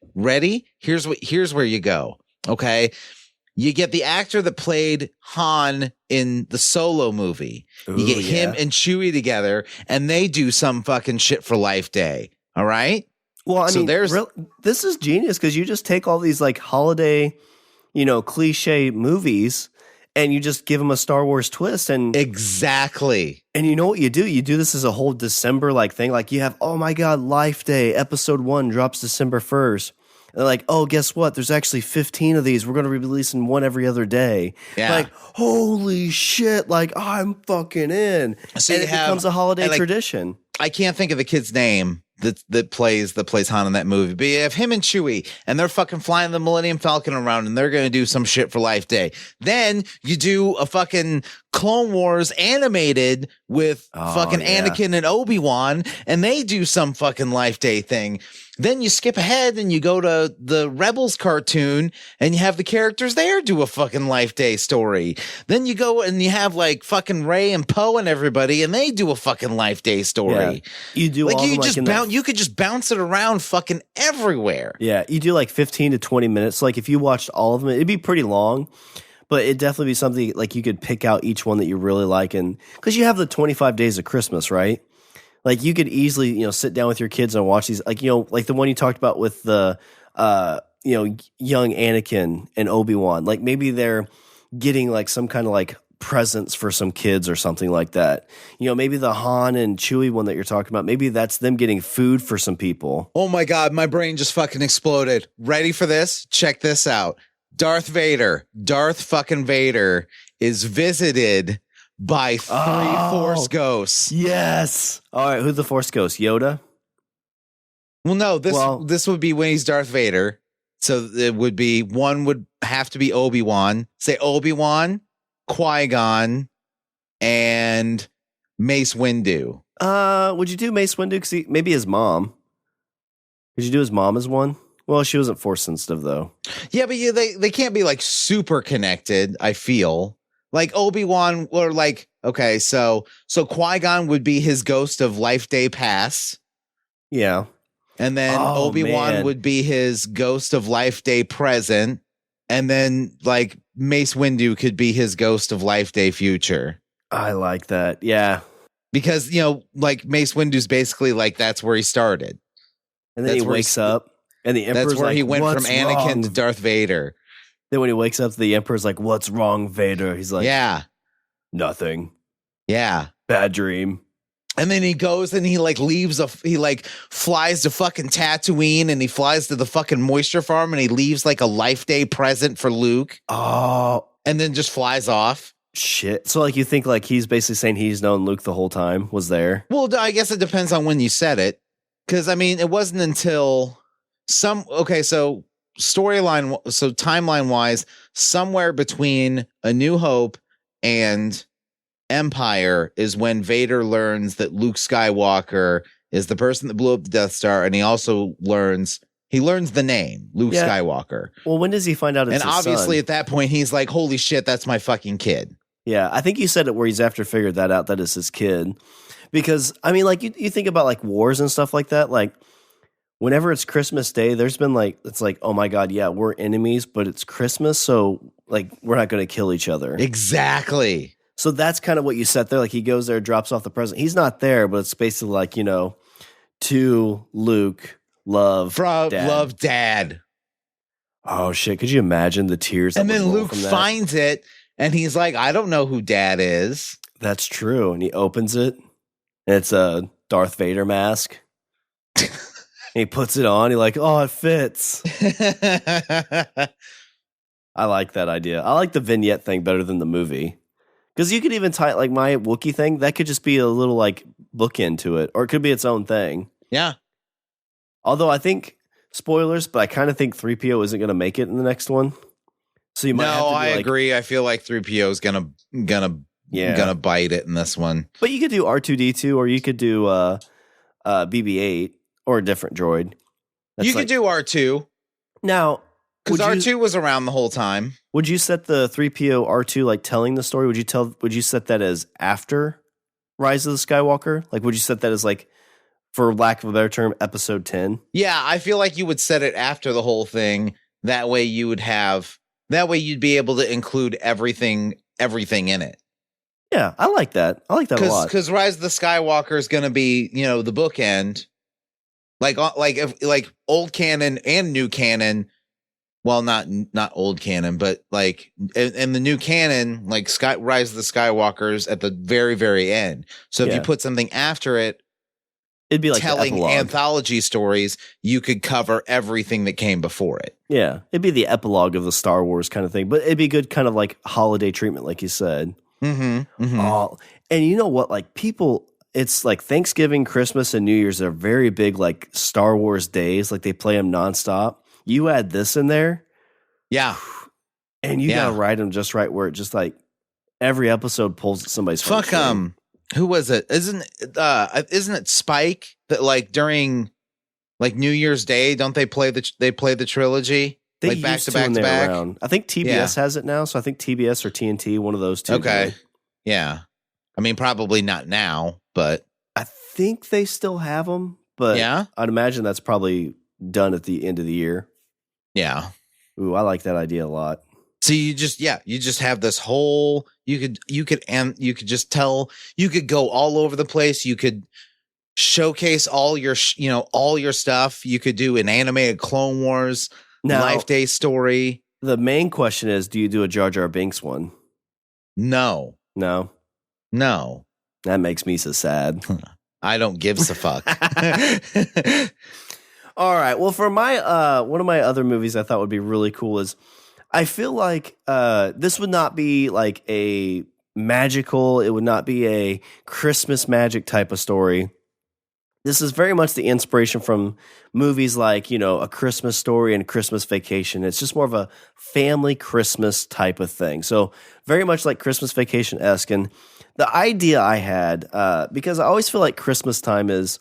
Here's where you go. Okay. You get the actor that played Han in the Solo movie. Ooh, you get him and Chewie together, and they do some fucking shit for Life Day. All right? Well, I mean, this is genius, because you just take all these like holiday, cliche movies, and you just give them a Star Wars twist. And exactly. And you know what you do? You do this as a whole December like thing. Like you have, oh my God, Life Day, episode 1 drops December 1st. They're like, oh, guess what? There's actually 15 of these. We're going to be releasing one every other day. Yeah. Like, holy shit. Like, I'm fucking in. So and it becomes a holiday tradition. I can't think of the kid's name that plays Han in that movie. But you have him and Chewie, and they're fucking flying the Millennium Falcon around, and they're going to do some shit for Life Day. Then you do a fucking Clone Wars animated with Anakin and Obi-Wan, and they do some fucking Life Day thing. Then you skip ahead and you go to the Rebels cartoon, and you have the characters there do a fucking Life Day story. Then you go and you have like fucking Rey and Poe and everybody, and they do a fucking Life Day story. Yeah. You do like all you them, just you could just bounce it around fucking everywhere. Yeah, you do like 15 to 20 minutes. So like if you watched all of them, it'd be pretty long, but it'd definitely be something like you could pick out each one that you really like, and because you have the 25 days of Christmas, right? Like you could easily, sit down with your kids and watch these, like, like the one you talked about with the, young Anakin and Obi-Wan. Like maybe they're getting like some kind of like presents for some kids or something like that. Maybe the Han and Chewie one that you're talking about, maybe that's them getting food for some people. Oh my God, my brain just fucking exploded. Ready for this? Check this out. Darth fucking Vader is visited by 3 Force ghosts. Yes. All right. Who's the Force ghost? Yoda? Well, no, this would be when he's Darth Vader. So it would be, one would have to be Obi-Wan. Say Obi-Wan, Qui-Gon, and Mace Windu. Would you do Mace Windu? Cause maybe his mom. Could you do his mom as one? Well, she wasn't Force sensitive though. Yeah, but they can't be like super connected, I feel. Like Obi-Wan, or like, okay, so Qui-Gon would be his ghost of Life Day past. Yeah. And then Obi-Wan would be his ghost of Life Day present. And then like Mace Windu could be his ghost of Life Day future. I like that. Yeah. Because, like Mace Windu's basically like, that's where he started. And then he wakes up and the Emperor's that's where like, he went from Anakin wrong? to Darth Vader. Then when he wakes up, the Emperor's like, what's wrong, Vader? He's like, yeah, nothing. Yeah. Bad dream. And then he goes and he like he like flies to fucking Tatooine and he flies to the fucking moisture farm and he leaves like a Life Day present for Luke. Oh, and then just flies off. Shit. So like you think like he's basically saying he's known Luke the whole time, was there? Well, I guess it depends on when you said it. Because I mean, it wasn't until so timeline wise, somewhere between A New Hope and Empire is when Vader learns that Luke Skywalker is the person that blew up the Death Star, and he also learns the name Luke Skywalker. Well, when does he find out it's and his obviously son? At that point he's like, holy shit, that's my fucking kid. Yeah, I think you said it where he's after figured that out, that it's his kid. Because I mean, like you think about like wars and stuff like that, like whenever it's Christmas Day, there's been like, it's like, oh my God, yeah, we're enemies, but it's Christmas, so like we're not going to kill each other. Exactly. So that's kind of what you said there. Like he goes there, drops off the present. He's not there, but it's basically like, you know, to Luke, love dad. Oh shit! Could you imagine the tears? And then Luke finds it, and he's like, "I don't know who Dad is." That's true. And he opens it, and it's a Darth Vader mask. And he puts it on. He's like, "Oh, it fits." I like that idea. I like the vignette thing better than the movie. Because you could even tie like my Wookiee thing. That could just be a little like bookend to it, or it could be its own thing. Yeah. Although I think spoilers, but I kind of think 3PO isn't going to make it in the next one. So you might. No, I agree. I feel like 3PO is gonna bite it in this one. But you could do R2D2, or you could do BB-8, or a different droid. You could do R2 now. Because R2 was around the whole time. Would you set the 3PO R2 like telling the story? Would you set that as after Rise of the Skywalker? Like, would you set that as like, for lack of a better term, episode 10? Yeah, I feel like you would set it after the whole thing. That way you'd be able to include everything in it. Yeah, I like that. I like that a lot. Because Rise of the Skywalker is going to be, you know, the bookend. Like old canon and new canon. Well, not old canon, but like in the new canon, like Rise of the Skywalker's at the very, very end. So if you put something after it, it'd be like telling anthology stories, you could cover everything that came before it. Yeah, it'd be the epilogue of the Star Wars kind of thing, but it'd be good kind of like holiday treatment, like you said. Mm-hmm. Mm-hmm. Oh, and you know what? Like people, it's like Thanksgiving, Christmas, and New Year's are very big like Star Wars days. Like they play them nonstop. You add this in there. Yeah. And you gotta write them just right where it just like every episode pulls at somebody's fuck who was it? Isn't it Spike that like during like New Year's Day, don't they play the trilogy? They like back used to back to back. Around. I think TBS has it now, so I think TBS or TNT, one of those two. Okay. Yeah. I mean, probably not now, but I think they still have them, but yeah, I'd imagine that's probably done at the end of the year. Yeah. Ooh, I like that idea a lot. So you just have this whole, you could just tell, you could go all over the place. You could showcase all your stuff. You could do an animated Clone Wars Life Day story. The main question is, do you do a Jar Jar Binks one? No. That makes me so sad. I don't give a fuck. All right. Well, for my one of my other movies I thought would be really cool is I feel like this would not be like a magical, it would not be a Christmas magic type of story. This is very much the inspiration from movies like, you know, A Christmas Story and Christmas Vacation. It's just more of a family Christmas type of thing. So very much like Christmas Vacation-esque. And the idea I had, because I always feel like Christmas time is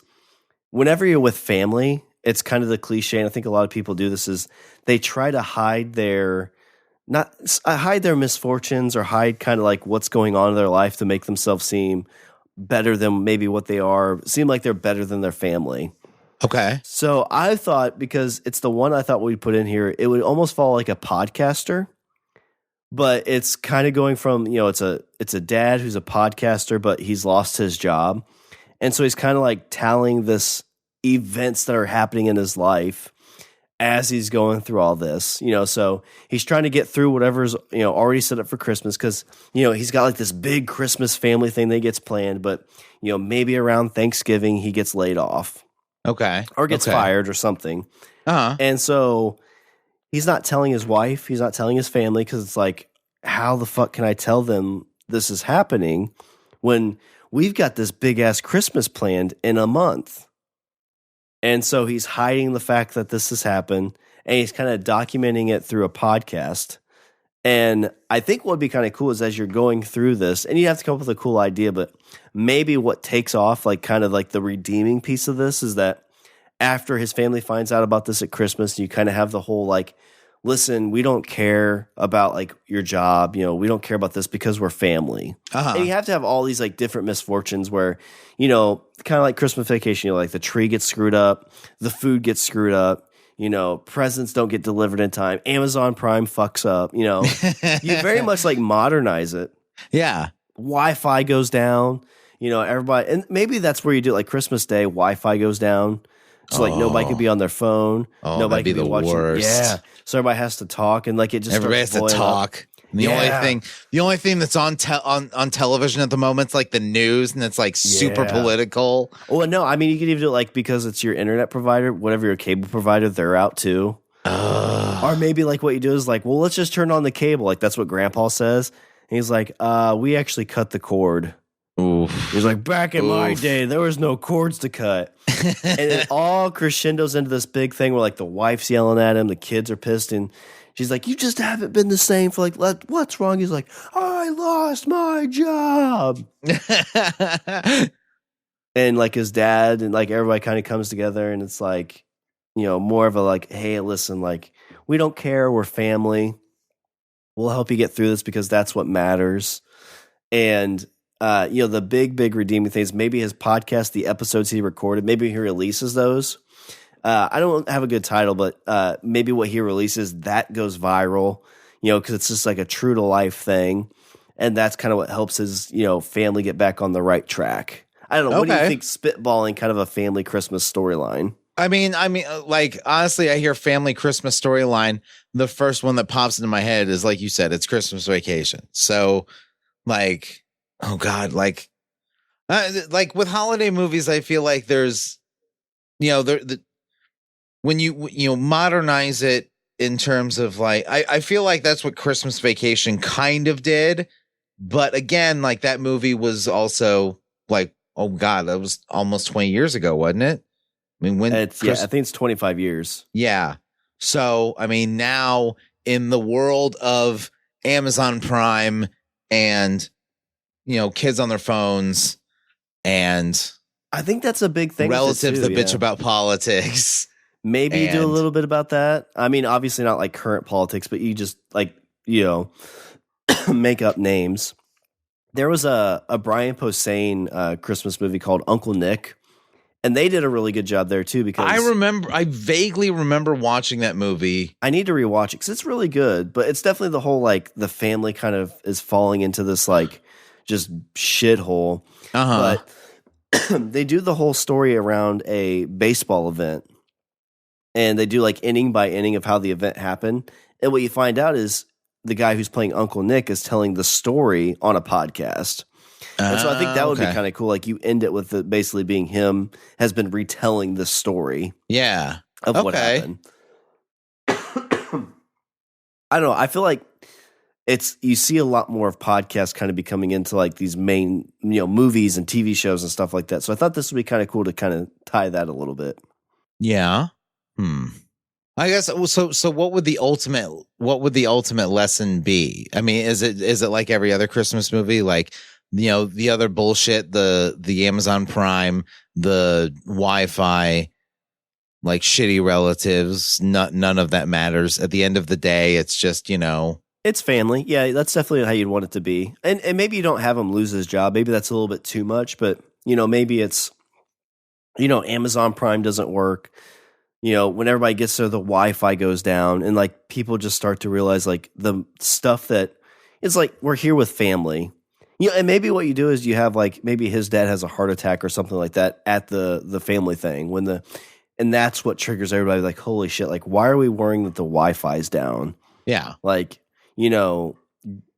whenever you're with family, it's kind of the cliche, and I think a lot of people do this, is they try to hide their misfortunes or hide kind of like what's going on in their life to make themselves seem better than maybe what they are, seem like they're better than their family. Okay. So I thought, because it's the one I thought we'd put in here, it would almost fall like a podcaster, but it's kind of going from, you know, it's a dad who's a podcaster, but he's lost his job. And so he's kind of like telling this events that are happening in his life. as he's going through all this, so he's trying to get through whatever's, already set up for Christmas. Cause he's got like this big Christmas family thing that gets planned, but maybe around Thanksgiving he gets laid off. Okay. Or gets fired or something. Uh-huh. And so he's not telling his wife, he's not telling his family. Cause it's like, how the fuck can I tell them this is happening when we've got this big ass Christmas planned in a month? And so he's hiding the fact that this has happened, and he's kind of documenting it through a podcast. And I think what would be kind of cool is as you're going through this, and you have to come up with a cool idea, but maybe what takes off, like kind of like the redeeming piece of this is that after his family finds out about this at Christmas, you kind of have the whole like, listen, we don't care about like your job, we don't care about this because we're family. Uh-huh. And you have to have all these like different misfortunes where, kind of like Christmas Vacation, like the tree gets screwed up, the food gets screwed up, presents don't get delivered in time, Amazon Prime fucks up, you very much like modernize it. Yeah. Wi-Fi goes down, everybody, and maybe that's where you do it, like Christmas Day, Wi-Fi goes down. So like nobody could be on their phone. Nobody could be watching. Worst. Yeah. So everybody has to talk, and like it just everybody has to talk. And the only thing that's on television at the moment is like the news, and it's like super political. Well, no, I mean you could even do it like because it's your internet provider, whatever your cable provider, they're out too. Or maybe like what you do is like, well, let's just turn on the cable. Like that's what Grandpa says. And he's like, we actually cut the cord. Oof. He's like, back in my day, there was no cords to cut. And it all crescendos into this big thing where like the wife's yelling at him, the kids are pissed, and she's like, you just haven't been the same for like, what's wrong? He's like, I lost my job. And like his dad and like everybody kind of comes together, and it's like, more of a like, hey, listen, like we don't care, we're family. We'll help you get through this because that's what matters. And the big redeeming things, maybe his podcast, the episodes he recorded, maybe he releases those. I don't have a good title, but maybe what he releases, that goes viral, because it's just like a true to life thing. And that's kind of what helps his, family get back on the right track. I don't know. What do you think spitballing kind of a family Christmas storyline? I mean, like, honestly, I hear family Christmas storyline. The first one that pops into my head is, like you said, it's Christmas Vacation. So like, oh God, like with holiday movies, I feel like there's, when you modernize it in terms of like, I feel like that's what Christmas Vacation kind of did. But again, like that movie was also like, oh God, that was almost 20 years ago, wasn't it? I mean, I think it's 25 years. Yeah. So, I mean, now in the world of Amazon Prime and, kids on their phones, and I think that's a big thing. Relatives that bitch about politics. Maybe you do a little bit about that. I mean, obviously not like current politics, but you just like, make up names. There was a Brian Posehn Christmas movie called Uncle Nick, and they did a really good job there too. Because I vaguely remember watching that movie. I need to rewatch it because it's really good, but it's definitely the whole like the family kind of is falling into this like just shithole. Uh-huh. But they do the whole story around a baseball event, and they do like inning by inning of how the event happened. And what you find out is the guy who's playing Uncle Nick is telling the story on a podcast. And so I think that would be kind of cool. Like you end it with it basically being him has been retelling the story. Yeah. Of what happened. I don't know. I feel like you see a lot more of podcasts kind of becoming into like these main, movies and TV shows and stuff like that. So I thought this would be kind of cool to kind of tie that a little bit. Yeah. I guess so what would the ultimate lesson be? I mean, is it like every other Christmas movie, like the other bullshit, the Amazon Prime, the Wi-Fi, like shitty relatives, none of that matters. At the end of the day, it's just, it's family. Yeah, that's definitely how you'd want it to be. And maybe you don't have him lose his job. Maybe that's a little bit too much, but maybe it's Amazon Prime doesn't work. When everybody gets there, the Wi-Fi goes down, and like people just start to realize like the stuff that it's like we're here with family. And maybe what you do is you have like maybe his dad has a heart attack or something like that at the family thing when And that's what triggers everybody like, holy shit, like, why are we worrying that the Wi-Fi is down? Yeah. Like,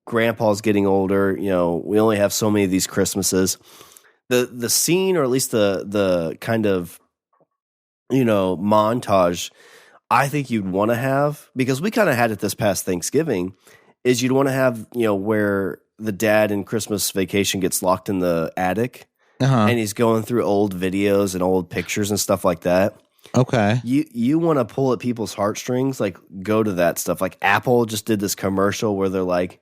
grandpa's getting older, we only have so many of these Christmases. The scene, or at least the kind of, montage I think you'd want to have, because we kind of had it this past Thanksgiving, is you'd want to have, where the dad in Christmas Vacation gets locked in the attic and he's going through old videos and old pictures and stuff like that. Okay. You want to pull at people's heartstrings, like go to that stuff. Like Apple just did this commercial where they're like,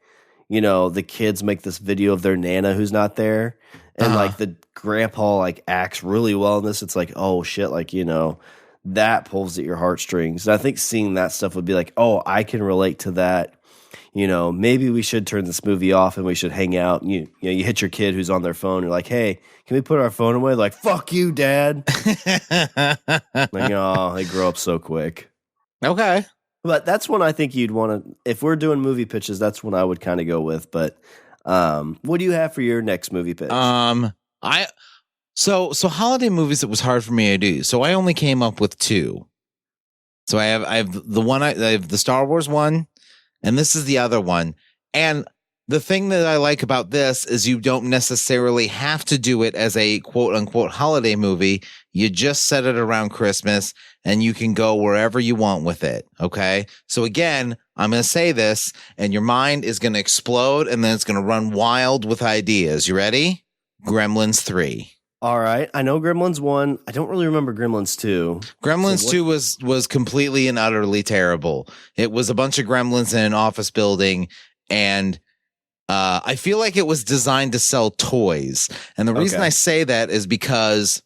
the kids make this video of their Nana who's not there. And like the grandpa like acts really well in this. It's like, oh shit, like, that pulls at your heartstrings. And I think seeing that stuff would be like, oh, I can relate to that. Maybe we should turn this movie off and we should hang out. And you hit your kid who's on their phone. You're like, hey, can we put our phone away? They're like, fuck you, Dad. Like, oh, they grow up so quick. Okay. But that's one I think you'd want to, if we're doing movie pitches, that's one I would kind of go with. But what do you have for your next movie pitch? So holiday movies, it was hard for me to do. So I only came up with two. So I have the one, I have the Star Wars one, and this is the other one. And the thing that I like about this is you don't necessarily have to do it as a quote unquote holiday movie. You just set it around Christmas and you can go wherever you want with it. Okay. So again, I'm going to say this and your mind is going to explode and then it's going to run wild with ideas. You ready? Gremlins 3. All right. I know Gremlins 1. I don't really remember Gremlins 2. Gremlins 2 was completely and utterly terrible. It was a bunch of gremlins in an office building, and I feel like it was designed to sell toys. And the reason I say that is because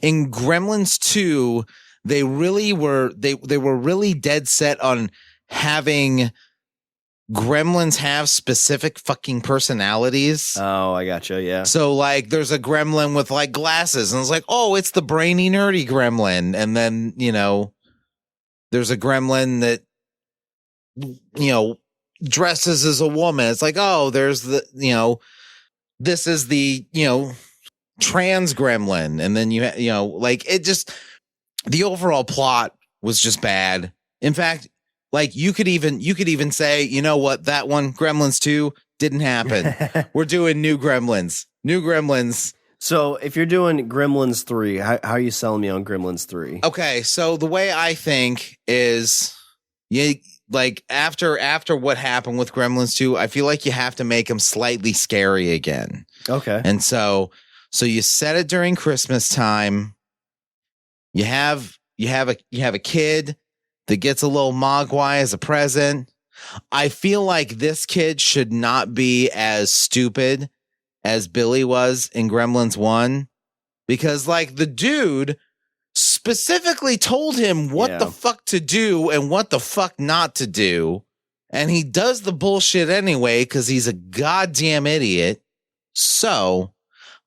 in Gremlins 2, they really were they were really dead set on having gremlins have specific fucking personalities. Oh, I gotcha. Yeah. So like there's a gremlin with like glasses and it's like, oh, it's the brainy nerdy gremlin. And then, there's a gremlin that, dresses as a woman. It's like, oh, there's the, this is the, trans gremlin. And then like it just, the overall plot was just bad. In fact, like you could even say, you know what, that one, Gremlins 2, didn't happen. We're doing new Gremlins. So if you're doing Gremlins 3, how are you selling me on Gremlins 3? Okay, so the way I think is, like after what happened with Gremlins 2, I feel like you have to make them slightly scary again. Okay. And so you set it during Christmas time. You have a kid that gets a little mogwai as a present. I feel like this kid should not be as stupid as Billy was in Gremlins 1, because like the dude specifically told him what the fuck to do and what the fuck not to do. And he does the bullshit anyway because he's a goddamn idiot. So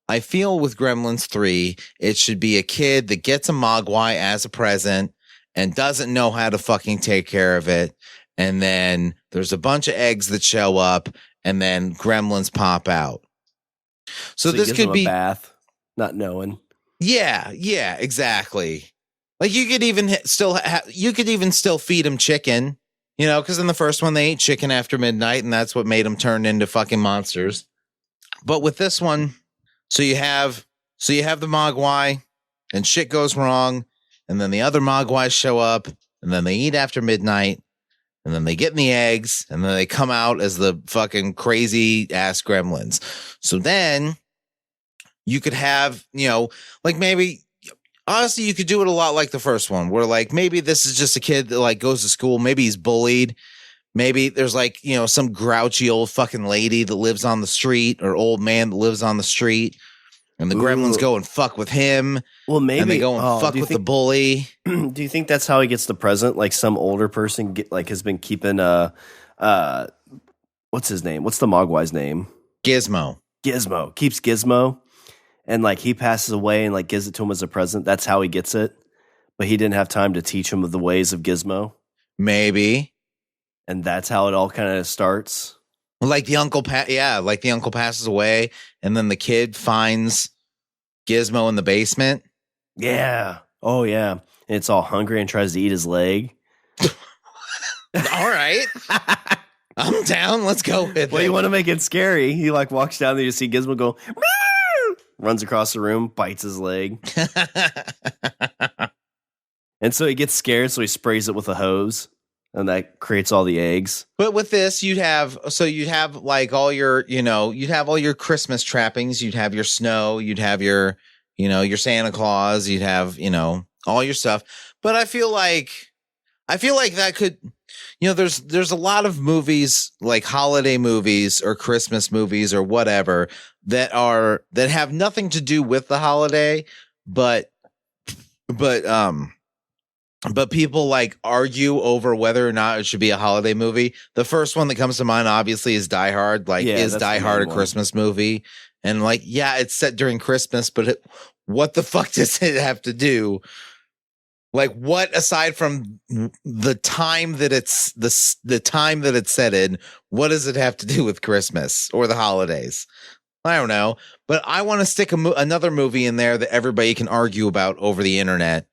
I feel with Gremlins 3, it should be a kid that gets a mogwai as a present and doesn't know how to fucking take care of it. And then there's a bunch of eggs that show up and then gremlins pop out. So this could be a bath, not knowing. Yeah, exactly. Like you could even still feed him chicken, because in the first one they ate chicken after midnight and that's what made them turn into fucking monsters. But with this one, so you have the mogwai and shit goes wrong. And then the other mogwais show up, and then they eat after midnight, and then they get in the eggs, and then they come out as the fucking crazy ass gremlins. So then you could have, like maybe, honestly, you could do it a lot like the first one, where like maybe this is just a kid that like goes to school, maybe he's bullied. Maybe there's like, some grouchy old fucking lady that lives on the street or old man that lives on the street. And the gremlins go and fuck with him. Well, maybe. And they go and fuck with the bully. Do you think that's how he gets the present? Like some older person has been keeping what's his name? What's the mogwai's name? Gizmo. Gizmo. Keeps Gizmo. And like he passes away and like gives it to him as a present. That's how he gets it. But he didn't have time to teach him the ways of Gizmo. Maybe. And that's how it all kind of starts. Like the uncle passes away, and then the kid finds Gizmo in the basement. Yeah. Oh yeah, and it's all hungry and tries to eat his leg. All right. I'm down. Let's go with it. Well, you want to make it scary. He like walks down there, you see Gizmo go, meow, runs across the room, bites his leg. And so he gets scared, so he sprays it with a hose, and that creates all the eggs. But with this, you'd have like all your, you'd have all your Christmas trappings. You'd have your snow. You'd have your, your Santa Claus. You'd have, all your stuff. But I feel like that could, there's a lot of movies like holiday movies or Christmas movies or whatever that have nothing to do with the holiday, but people like argue over whether or not it should be a holiday movie. The first one that comes to mind, obviously, is Die Hard. Like, is Die Hard a Christmas movie? And like, yeah, it's set during Christmas, but what the fuck does it have to do? Like, what aside from the time that it's the time that it's set in, what does it have to do with Christmas or the holidays? I don't know, but I want to stick another movie in there that everybody can argue about over the internet.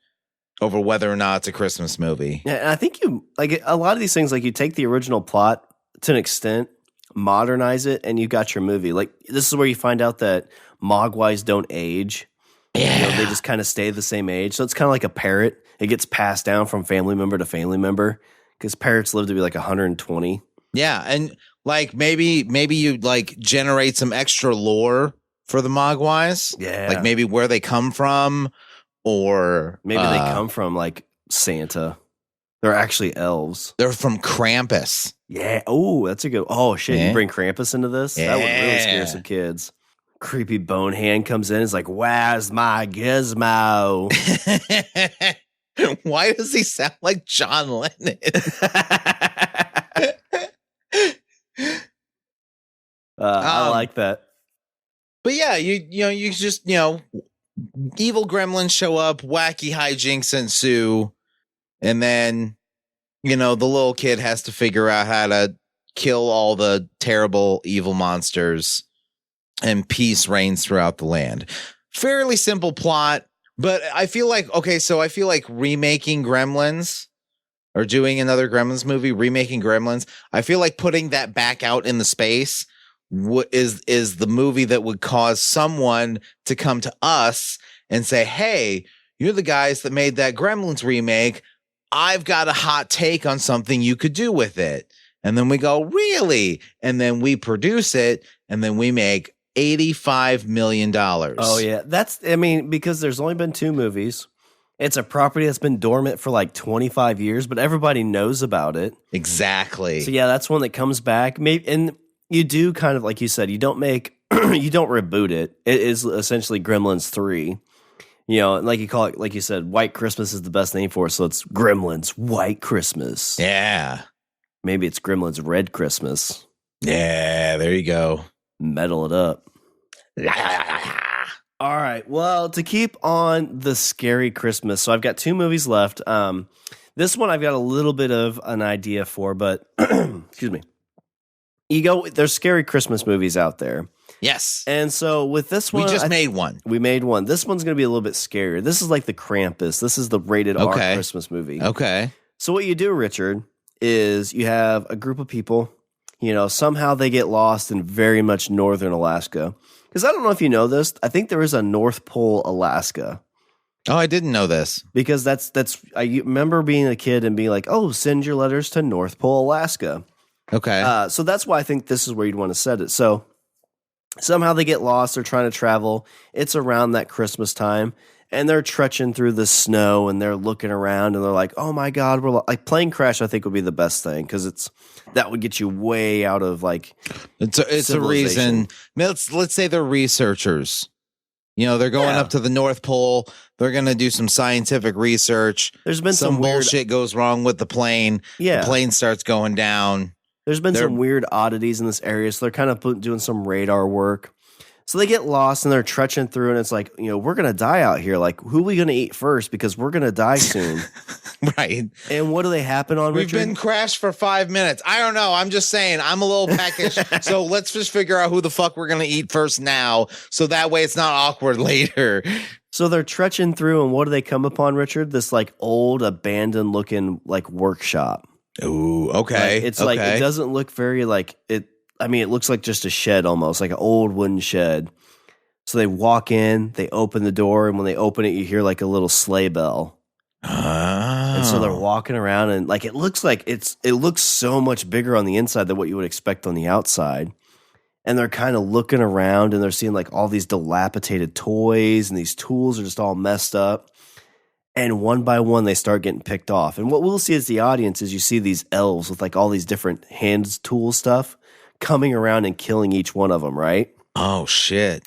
Over whether or not it's a Christmas movie. Yeah, and I think you like a lot of these things. Like you take the original plot to an extent, modernize it, and you got your movie. Like this is where you find out that mogwais don't age. Yeah, they just kind of stay the same age. So it's kind of like a parrot. It gets passed down from family member to family member because parrots live to be like 120. Yeah, and like maybe you like generate some extra lore for the mogwais. Yeah, like maybe where they come from. Or maybe they come from like Santa. They're actually elves. They're from Krampus. Yeah. Oh, that's a good. Oh shit! Yeah. You bring Krampus into this? Yeah. That would really scare some kids. Creepy Bonehand comes in. Is like, "Where's my gizmo?" Why does he sound like John Lennon? I like that. But yeah, you just evil gremlins show up, wacky hijinks ensue, and then, the little kid has to figure out how to kill all the terrible evil monsters, and peace reigns throughout the land. Fairly simple plot, but I feel like, remaking Gremlins, or doing another Gremlins movie, remaking Gremlins, I feel like putting that back out in the space is the movie that would cause someone to come to us and say, hey, you're the guys that made that Gremlins remake. I've got a hot take on something you could do with it. And then we go, really? And then we produce it, and then we make $85 million. Oh, yeah. Because there's only been 2 movies. It's a property that's been dormant for like 25 years, but everybody knows about it. Exactly. So, yeah, that's one that comes back. And you do kind of, like you said, you don't reboot it. It is essentially Gremlins 3. Like you call it, like you said, White Christmas is the best name for it. So it's Gremlins White Christmas. Yeah. Maybe it's Gremlins Red Christmas. Yeah, there you go. Metal it up. All right. Well, to keep on the scary Christmas, so I've got 2 movies left. This one I've got a little bit of an idea for, but excuse me. There's scary Christmas movies out there. Yes. And so with this one, we just made one. We made one. This one's going to be a little bit scarier. This is like the Krampus. This is the rated R Christmas movie. Okay. So what you do, Richard, is you have a group of people, somehow they get lost in very much northern Alaska. Because I don't know if you know this. I think there is a North Pole, Alaska. Oh, I didn't know this. Because I remember being a kid and being like, oh, send your letters to North Pole, Alaska. Okay. So that's why I think this is where you'd want to set it. So somehow they get lost. They're trying to travel. It's around that Christmas time, and they're trudging through the snow, and they're looking around, and they're like, "Oh my God, we're like plane crash." I think would be the best thing because that would get you way out of like. It's a reason. Let's say they're researchers. They're going up to the North Pole. They're going to do some scientific research. There's been some bullshit goes wrong with the plane. Yeah, the plane starts going down. There's been some weird oddities in this area, so they're kind of doing some radar work. So they get lost and they're trudging through, and it's like, we're going to die out here. Like, who are we going to eat first? Because we're going to die soon. Right. And what do they happen on, We've Richard? been crashed for 5 minutes. I don't know. I'm just saying, I'm a little peckish. So let's just figure out who the fuck we're going to eat first now. So that way it's not awkward later. So they're trudging through, and what do they come upon, Richard? This like old abandoned looking like workshop. Ooh, okay. Like, it's like, it doesn't look very like it. I mean, it looks like just a shed almost, like an old wooden shed. So they walk in, they open the door, and when they open it, you hear like a little sleigh bell. Oh. And so they're walking around, and like it looks so much bigger on the inside than what you would expect on the outside. And they're kind of looking around, and they're seeing like all these dilapidated toys, and these tools are just all messed up. And one by one, they start getting picked off. And what we'll see as the audience is you see these elves with like all these different hand tool stuff coming around and killing each one of them, right? Oh, shit.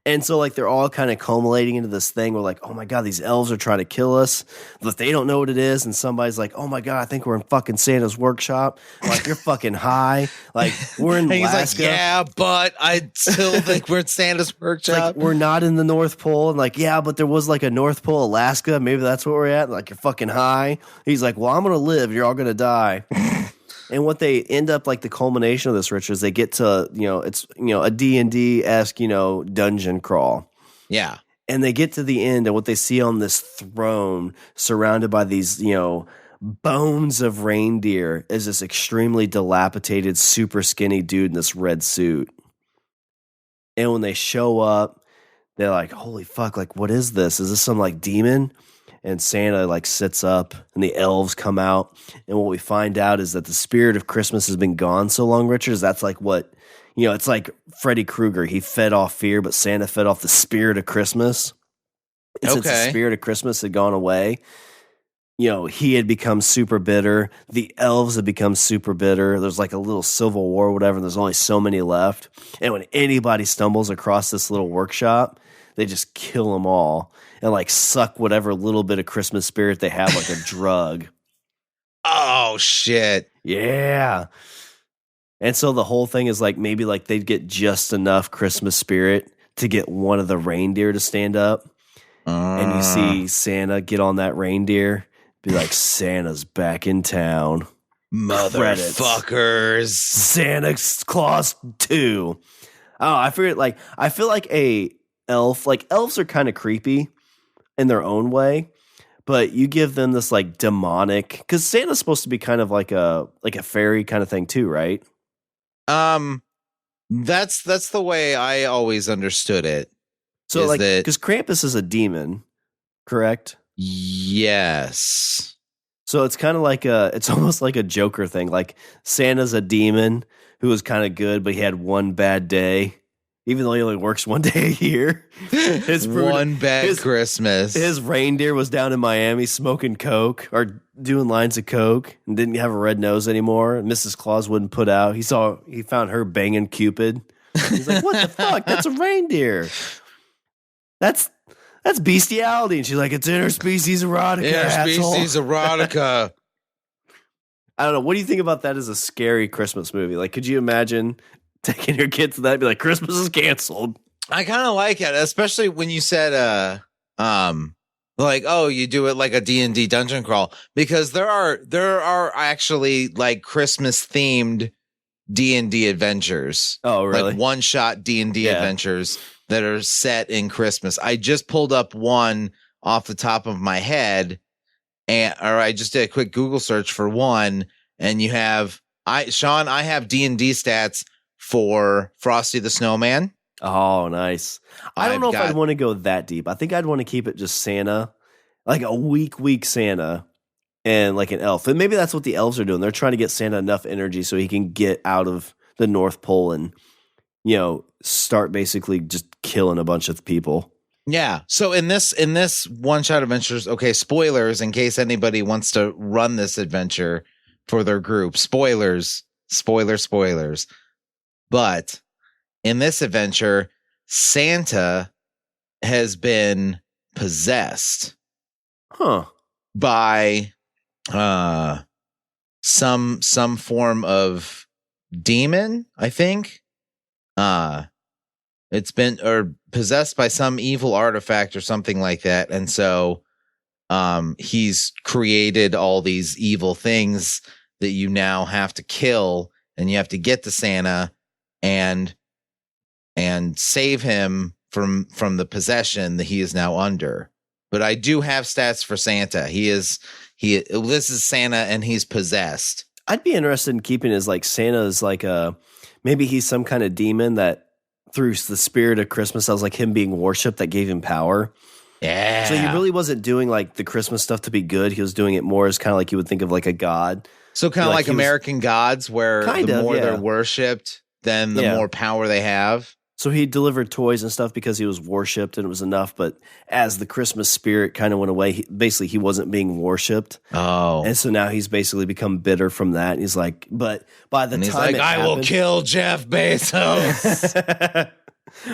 And so like they're all kind of culminating into this thing where like, oh my God, these elves are trying to kill us, but they don't know what it is. And somebody's like, oh my God, I think we're in fucking Santa's workshop. Like, you're fucking high. Like, we're in Alaska. He's like, yeah, but I still think we're in Santa's workshop. Like, we're not in the North Pole. And like, yeah, but there was like a North Pole, Alaska. Maybe that's where we're at. Like, you're fucking high. He's like, well, I'm going to live. You're all going to die. And what they end up like the culmination of this, Richard, is they get to, it's, a D&D-esque, dungeon crawl. Yeah. And they get to the end, and what they see on this throne surrounded by these, bones of reindeer is this extremely dilapidated, super skinny dude in this red suit. And when they show up, they're like, holy fuck, like, what is this? Is this some like demon? And Santa like sits up, and the elves come out. And what we find out is that the spirit of Christmas has been gone so long, Richard. That's like what, it's like Freddy Krueger. He fed off fear, but Santa fed off the spirit of Christmas. And since the spirit of Christmas had gone away, he had become super bitter. The elves had become super bitter. There's like a little civil war or whatever. And there's only so many left. And when anybody stumbles across this little workshop, they just kill them all and like suck whatever little bit of Christmas spirit they have like a drug. Oh, shit. Yeah. And so the whole thing is like maybe like they'd get just enough Christmas spirit to get one of the reindeer to stand up. And you see Santa get on that reindeer, be like, Santa's back in town. Motherfuckers. Santa Claus 2. Oh, I feel like a elf, like elves are kind of creepy in their own way, but you give them this like demonic, because Santa's supposed to be kind of like a fairy kind of thing too, right? That's the way I always understood it. So like, because Krampus is a demon, correct? Yes. So it's kind of like it's almost like a Joker thing. Like Santa's a demon who was kind of good, but he had one bad day. Even though he only works one day a year. His Christmas. His reindeer was down in Miami smoking coke or doing lines of coke and didn't have a red nose anymore. And Mrs. Claus wouldn't put out. He found her banging Cupid. He's like, what the fuck? That's a reindeer. That's bestiality. And she's like, it's interspecies erotica. Interspecies erotica. I don't know. What do you think about that as a scary Christmas movie? Like, could you imagine taking your kids to that and be like, Christmas is canceled? I kind of like it, especially when you said, like, oh, you do it like a D&D dungeon crawl, because there are actually like Christmas themed D&D adventures. Oh, really? Like one shot D&D adventures that are set in Christmas. I just pulled up one off the top of my head, or I just did a quick Google search for one, and you have Shawn, I have D&D stats for Frosty the Snowman. Oh, nice. I don't know if I'd want to go that deep. I think I'd want to keep it just Santa, like a weak Santa and like an elf. And maybe that's what the elves are doing. They're trying to get Santa enough energy so he can get out of the North Pole and, start basically just killing a bunch of people. Yeah. So in this one shot adventures, okay, spoilers in case anybody wants to run this adventure for their group. Spoilers. But in this adventure, Santa has been possessed by some form of demon, I think. it's been or possessed by some evil artifact or something like that, and so he's created all these evil things that you now have to kill, and you have to get to Santa and save him from the possession that he is now under. But I do have stats for Santa. This is Santa and he's possessed. I'd be interested in keeping his like Santa's like maybe he's some kind of demon that through the spirit of Christmas, that was like him being worshipped that gave him power. Yeah. So he really wasn't doing like the Christmas stuff to be good. He was doing it more as kind of like you would think of like a god. So kind of like American gods where the more they're worshipped, then the more power they have. So he delivered toys and stuff because he was worshipped and it was enough. But as the Christmas spirit kind of went away, he wasn't being worshipped. Oh. And so now he's basically become bitter from that. And he's like, but by the time I will kill Jeff Bezos.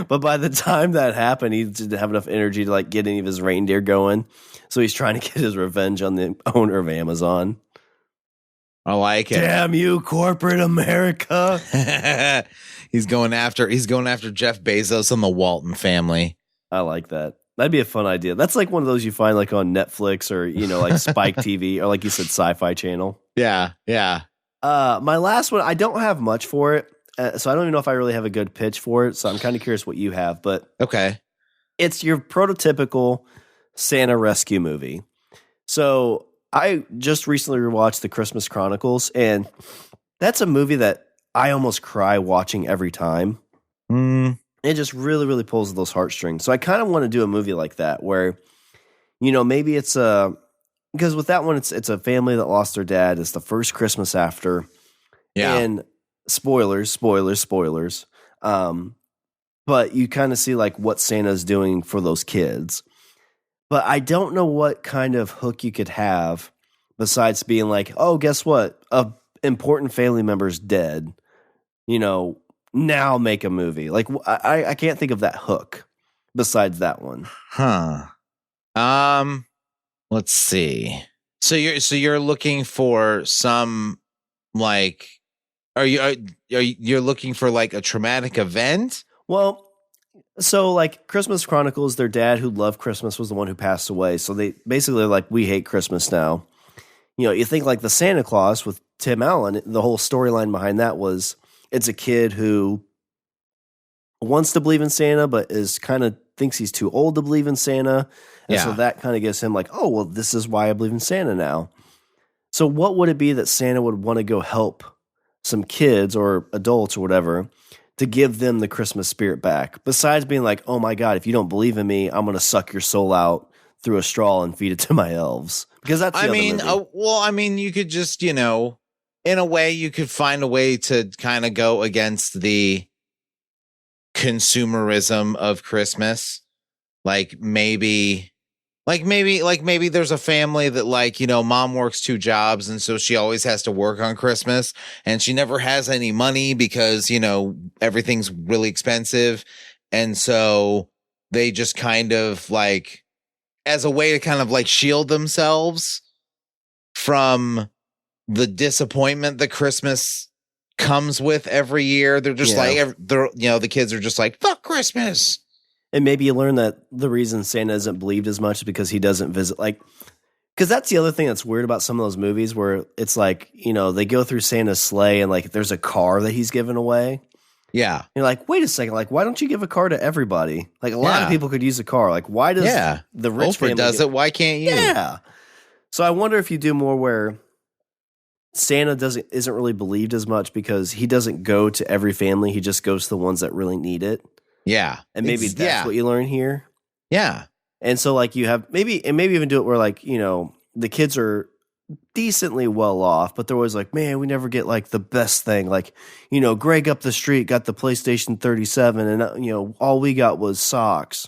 But by the time that happened, he didn't have enough energy to like get any of his reindeer going. So he's trying to get his revenge on the owner of Amazon. I like it. Damn you, corporate America. He's going after Jeff Bezos and the Walton family. I like that. That'd be a fun idea. That's like one of those you find like on Netflix or, like Spike TV or like you said, Sci-Fi Channel. Yeah. Yeah. My last one, I don't have much for it. So I don't even know if I really have a good pitch for it. So I'm kind of curious what you have, but okay. It's your prototypical Santa rescue movie. So I just recently rewatched The Christmas Chronicles, and that's a movie that I almost cry watching every time. It just really, really pulls at those heartstrings. So I kind of want to do a movie like that where, maybe it's because with that one, it's a family that lost their dad. It's the first Christmas after. Yeah. And spoilers. But you kind of see like what Santa's doing for those kids. But I don't know what kind of hook you could have besides being like, oh, guess what? A important family member's dead. Now make a movie. Like I can't think of that hook besides that one. Huh. Let's see. So you're looking for some like you're looking for like a traumatic event? Well, so like Christmas Chronicles, their dad who loved Christmas was the one who passed away. So they basically are like, we hate Christmas now. You think like the Santa Claus with Tim Allen, the whole storyline behind that was it's a kid who wants to believe in Santa, but is kind of thinks he's too old to believe in Santa. And so that kind of gives him like, oh, well, this is why I believe in Santa now. So what would it be that Santa would want to go help some kids or adults or whatever to give them the Christmas spirit back? Besides being like, oh my God, if you don't believe in me, I'm going to suck your soul out through a straw and feed it to my elves. Because that's the other movie. You could just, in a way, you could find a way to kind of go against the consumerism of Christmas. Maybe there's a family that mom works 2 jobs. And so she always has to work on Christmas and she never has any money because, everything's really expensive. And so they just kind of as a way to kind of shield themselves from the disappointment that Christmas comes with every year. They're just the kids are just like, fuck Christmas. And maybe you learn that the reason Santa isn't believed as much is because he doesn't visit, because that's the other thing that's weird about some of those movies where it's they go through Santa's sleigh and there's a car that he's given away. Yeah. And you're like, wait a second. Why don't you give a car to everybody? A lot of people could use a car. Why does the rich family does it? Why can't you? Yeah. So I wonder if you do more where Santa isn't really believed as much because he doesn't go to every family. He just goes to the ones that really need it. Yeah. And maybe that's what you learn here. Yeah. And so you have maybe even do it where the kids are decently well off, but they're always man, we never get the best thing. Greg up the street got the PlayStation 37 and all we got was socks.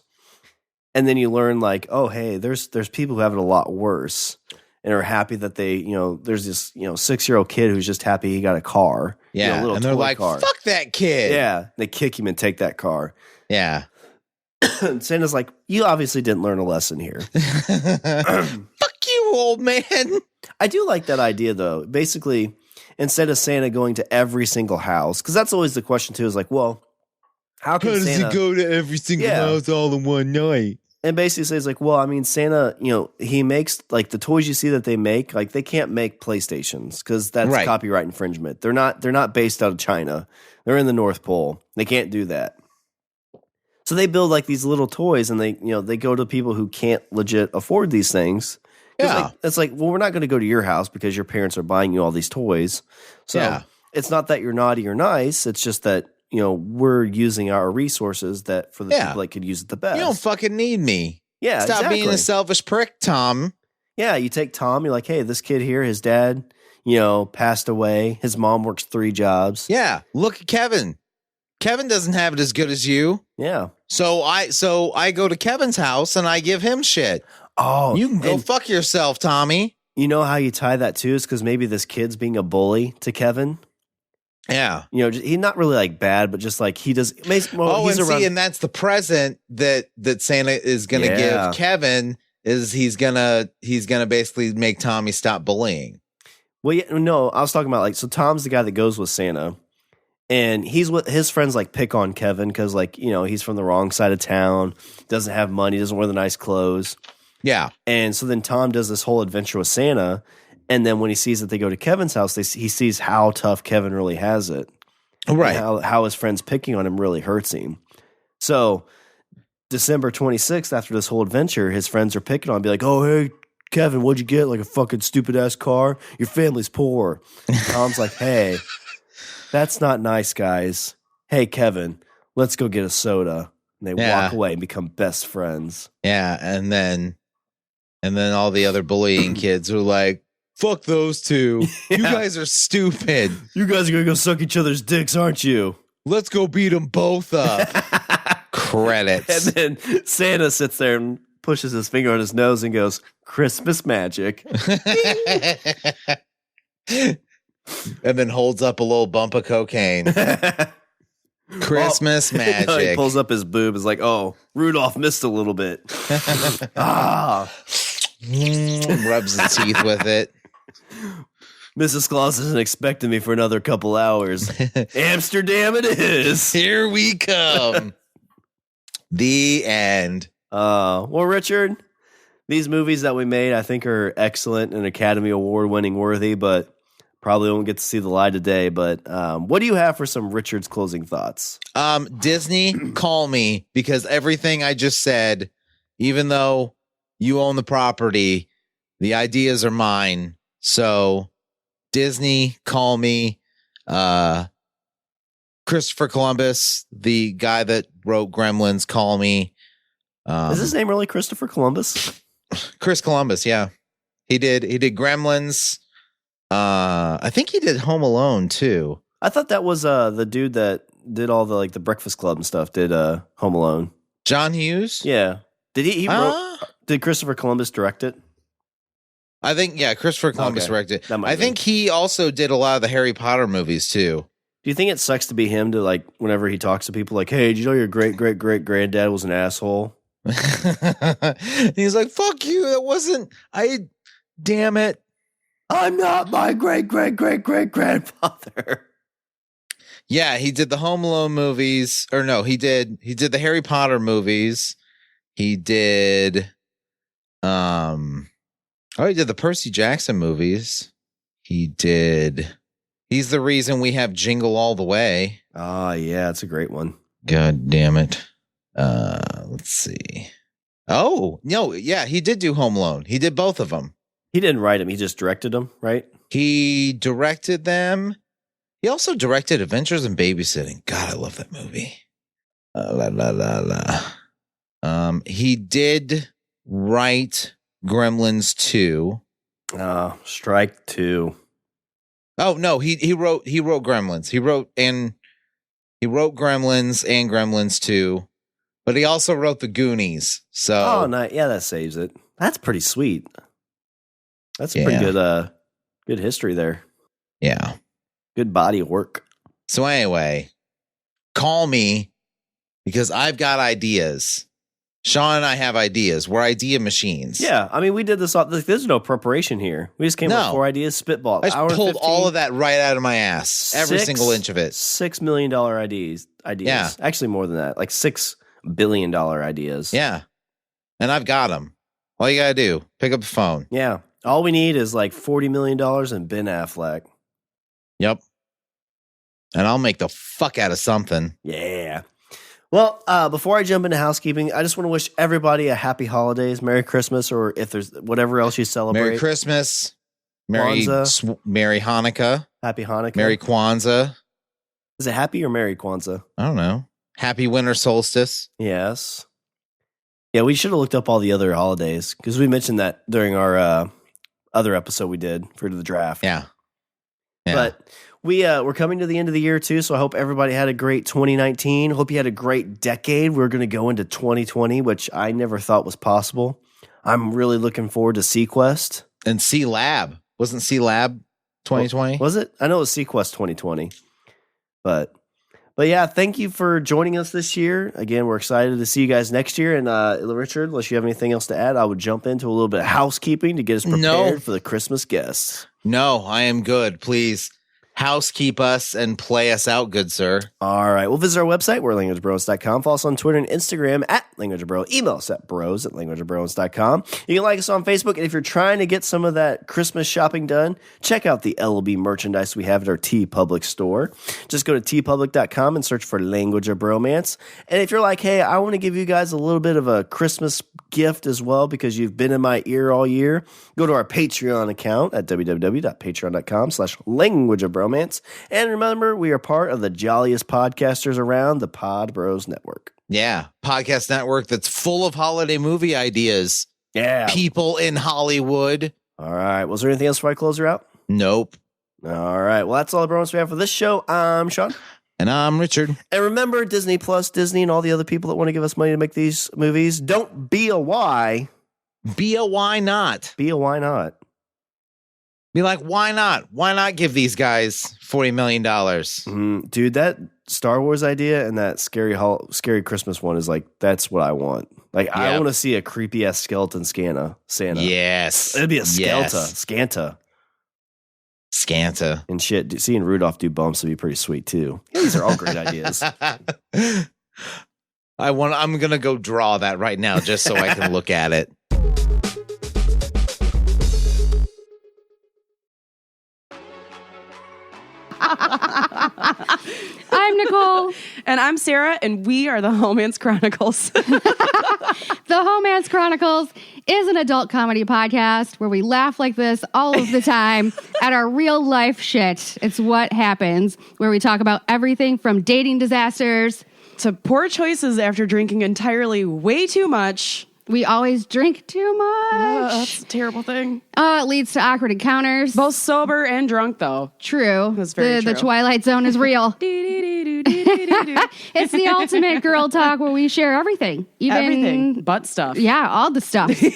And then you learn oh, hey, there's people who have it a lot worse and are happy that they, there's this, 6-year-old kid who's just happy he got a car. Yeah. A little and they're like, car. Fuck that kid. Yeah. They kick him and take that car. Yeah. And Santa's like, you obviously didn't learn a lesson here. Fuck you, old man. I do like that idea, though. Basically, instead of Santa going to every single house, because that's always the question, too, is well, how can does Santa he go to every single house all in one night? And basically says like, well, I mean, Santa, he makes like the toys you see that they make, like they can't make PlayStations because that's copyright infringement. They're not based out of China. They're in the North Pole. They can't do that. So they build like these little toys, and they go to people who can't legit afford these things. Yeah, it's like, well, we're not going to go to your house because your parents are buying you all these toys. So it's not that you're naughty or nice. It's just that we're using our resources that for the people that could use it the best. You don't fucking need me. Yeah, stop being a selfish prick, Tom. Yeah, you take Tom. You're like, hey, this kid here, his dad, passed away. His mom works 3 jobs. Yeah, look at Kevin. Kevin doesn't have it as good as you. Yeah. So I go to Kevin's house and I give him shit. Oh, you can go fuck yourself, Tommy. You know how you tie that too is because maybe this kid's being a bully to Kevin. Yeah, he's not really like bad, but just like he does. Well, and that's the present that Santa is going to give Kevin is he's gonna basically make Tommy stop bullying. Well, no, I was talking about like so Tom's the guy that goes with Santa, and he's with his friends like pick on Kevin because like he's from the wrong side of town, doesn't have money, doesn't wear the nice clothes. Yeah, and so then Tom does this whole adventure with Santa. And then when he sees that they go to Kevin's house, he sees how tough Kevin really has it. Right. How his friends picking on him really hurts him. So December 26th, after this whole adventure, his friends are picking on him, be like, oh, hey, Kevin, what'd you get? Like a fucking stupid-ass car? Your family's poor. And Tom's like, hey, that's not nice, guys. Hey, Kevin, let's go get a soda. And they walk away and become best friends. Yeah, and then all the other bullying kids are like, fuck those two. You guys are stupid. You guys are going to go suck each other's dicks, aren't you? Let's go beat them both up. Credits. And then Santa sits there and pushes his finger on his nose and goes, Christmas magic. And then holds up a little bump of cocaine. Christmas magic. He pulls up his boob. Is like, oh, Rudolph missed a little bit. Rubs his teeth with it. Mrs. Claus isn't expecting me for another couple hours. Amsterdam it is. Here we come. The end. Well, Richard, these movies that we made, I think are excellent and Academy Award winning worthy, but probably won't get to see the light of day. But what do you have for some Richard's closing thoughts? Disney, call me, because everything I just said, even though you own the property, the ideas are mine. So Disney, call me. Christopher Columbus, the guy that wrote Gremlins, call me. Is his name really Christopher Columbus? Chris Columbus, yeah. He did Gremlins. I think he did Home Alone too. I thought that was the dude that did all the like the Breakfast Club and stuff. Did Home Alone? John Hughes? Yeah. Did he wrote? Did Christopher Columbus direct it? I think Christopher Columbus directed it. I think he also did a lot of the Harry Potter movies too. Do you think it sucks to be him to like whenever he talks to people like, hey, did you know your great great great granddad was an asshole? He's like, fuck you. That wasn't damn it. I'm not my great great great great grandfather. Yeah, he did the Home Alone movies. Or no, he did the Harry Potter movies. He did he did the Percy Jackson movies. He's the reason we have Jingle All the Way. Oh, yeah, it's a great one. God damn it. Let's see. Oh, no, yeah, he did do Home Alone. He did both of them. He didn't write them. He just directed them, right? He directed them. He also directed Adventures in Babysitting. God, I love that movie. He did write Gremlins 2. Strike 2. Oh no, he wrote Gremlins. He wrote Gremlins and Gremlins 2, but he also wrote The Goonies. So yeah, that saves it. That's pretty sweet. That's a pretty good history there. Yeah. Good body of work. So anyway, call me because I've got ideas. Shawn and I have ideas. We're idea machines. Yeah, I mean, we did this. There's no preparation here. We just came up with 4 ideas, spitball. I just pulled all of that right out of my ass. Every single inch of it. $6 million ideas. Yeah. Actually, more than that. Like $6 billion ideas. Yeah. And I've got them. All you got to do, pick up the phone. Yeah. All we need is like $40 million and Ben Affleck. Yep. And I'll make the fuck out of something. Yeah. Well, before I jump into housekeeping, I just want to wish everybody a happy holidays, Merry Christmas, or if there's whatever else you celebrate. Merry Christmas, Merry Hanukkah, Happy Hanukkah, Merry Kwanzaa. Is it happy or Merry Kwanzaa? I don't know. Happy Winter Solstice. Yes. Yeah, we should have looked up all the other holidays because we mentioned that during our other episode we did for the draft. Yeah. But we're coming to the end of the year too, so I hope everybody had a great 2019. Hope you had a great decade. We're going to go into 2020, which I never thought was possible. I'm really looking forward to Sequest. And C-Lab. Wasn't C-Lab 2020? Was it? I know it was Sequest 2020. But yeah, thank you for joining us this year. Again, we're excited to see you guys next year. And Richard, unless you have anything else to add, I would jump into a little bit of housekeeping to get us prepared for the Christmas guests. No, I am good. Please housekeep us and play us out, good sir. All right. We'll visit our website, we're languageofbromance.com. Follow us on Twitter and Instagram at languageofbro. Email us at bros@languageofbromance.com. You can like us on Facebook. And if you're trying to get some of that Christmas shopping done, check out the LOB merchandise we have at our TeePublic store. Just go to teepublic.com and search for Language of Bromance. And if you're like, hey, I want to give you guys a little bit of a Christmas gift as well because you've been in my ear all year, go to our Patreon account at www.patreon.com/languageofbromance. And remember, we are part of the jolliest podcasters around, the Pod Bros Network. Yeah, podcast network that's full of holiday movie ideas. Yeah. People in Hollywood. All right. Was there anything else before I close her out? Nope. All right. Well, that's all the bromance we have for this show. I'm Shawn. And I'm Richard. And remember, Disney Plus, Disney, and all the other people that want to give us money to make these movies, don't be a why. Be a why not. Be a why not. Be like, why not? Why not give these guys $40 million? Dude, that Star Wars idea and that scary Christmas one is like, that's what I want. Like, yep. I want to see a creepy ass skeleton Santa. Yes. It'd be a Scanta. Scanta. And shit, seeing Rudolph do bumps would be pretty sweet too. These are all great ideas. I'm going to go draw that right now just so I can look at it. I'm Nicole. And I'm Sarah, and we are the Homance Chronicles. The Homance Chronicles is an adult comedy podcast where we laugh like this all of the time at our real life shit. It's what happens, where we talk about everything from dating disasters to poor choices after drinking entirely way too much. We always drink too much. That's a terrible thing. It leads to awkward encounters. Both sober and drunk, though. True. That's very true. The Twilight Zone is real. It's the ultimate girl talk where we share everything. Everything. Butt stuff. Yeah, all the stuff. You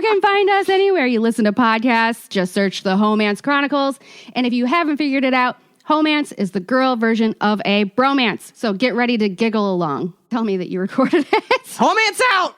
can find us anywhere you listen to podcasts. Just search the Homance Chronicles. And if you haven't figured it out, Homance is the girl version of a bromance. So get ready to giggle along. Tell me that you recorded it. Homance out!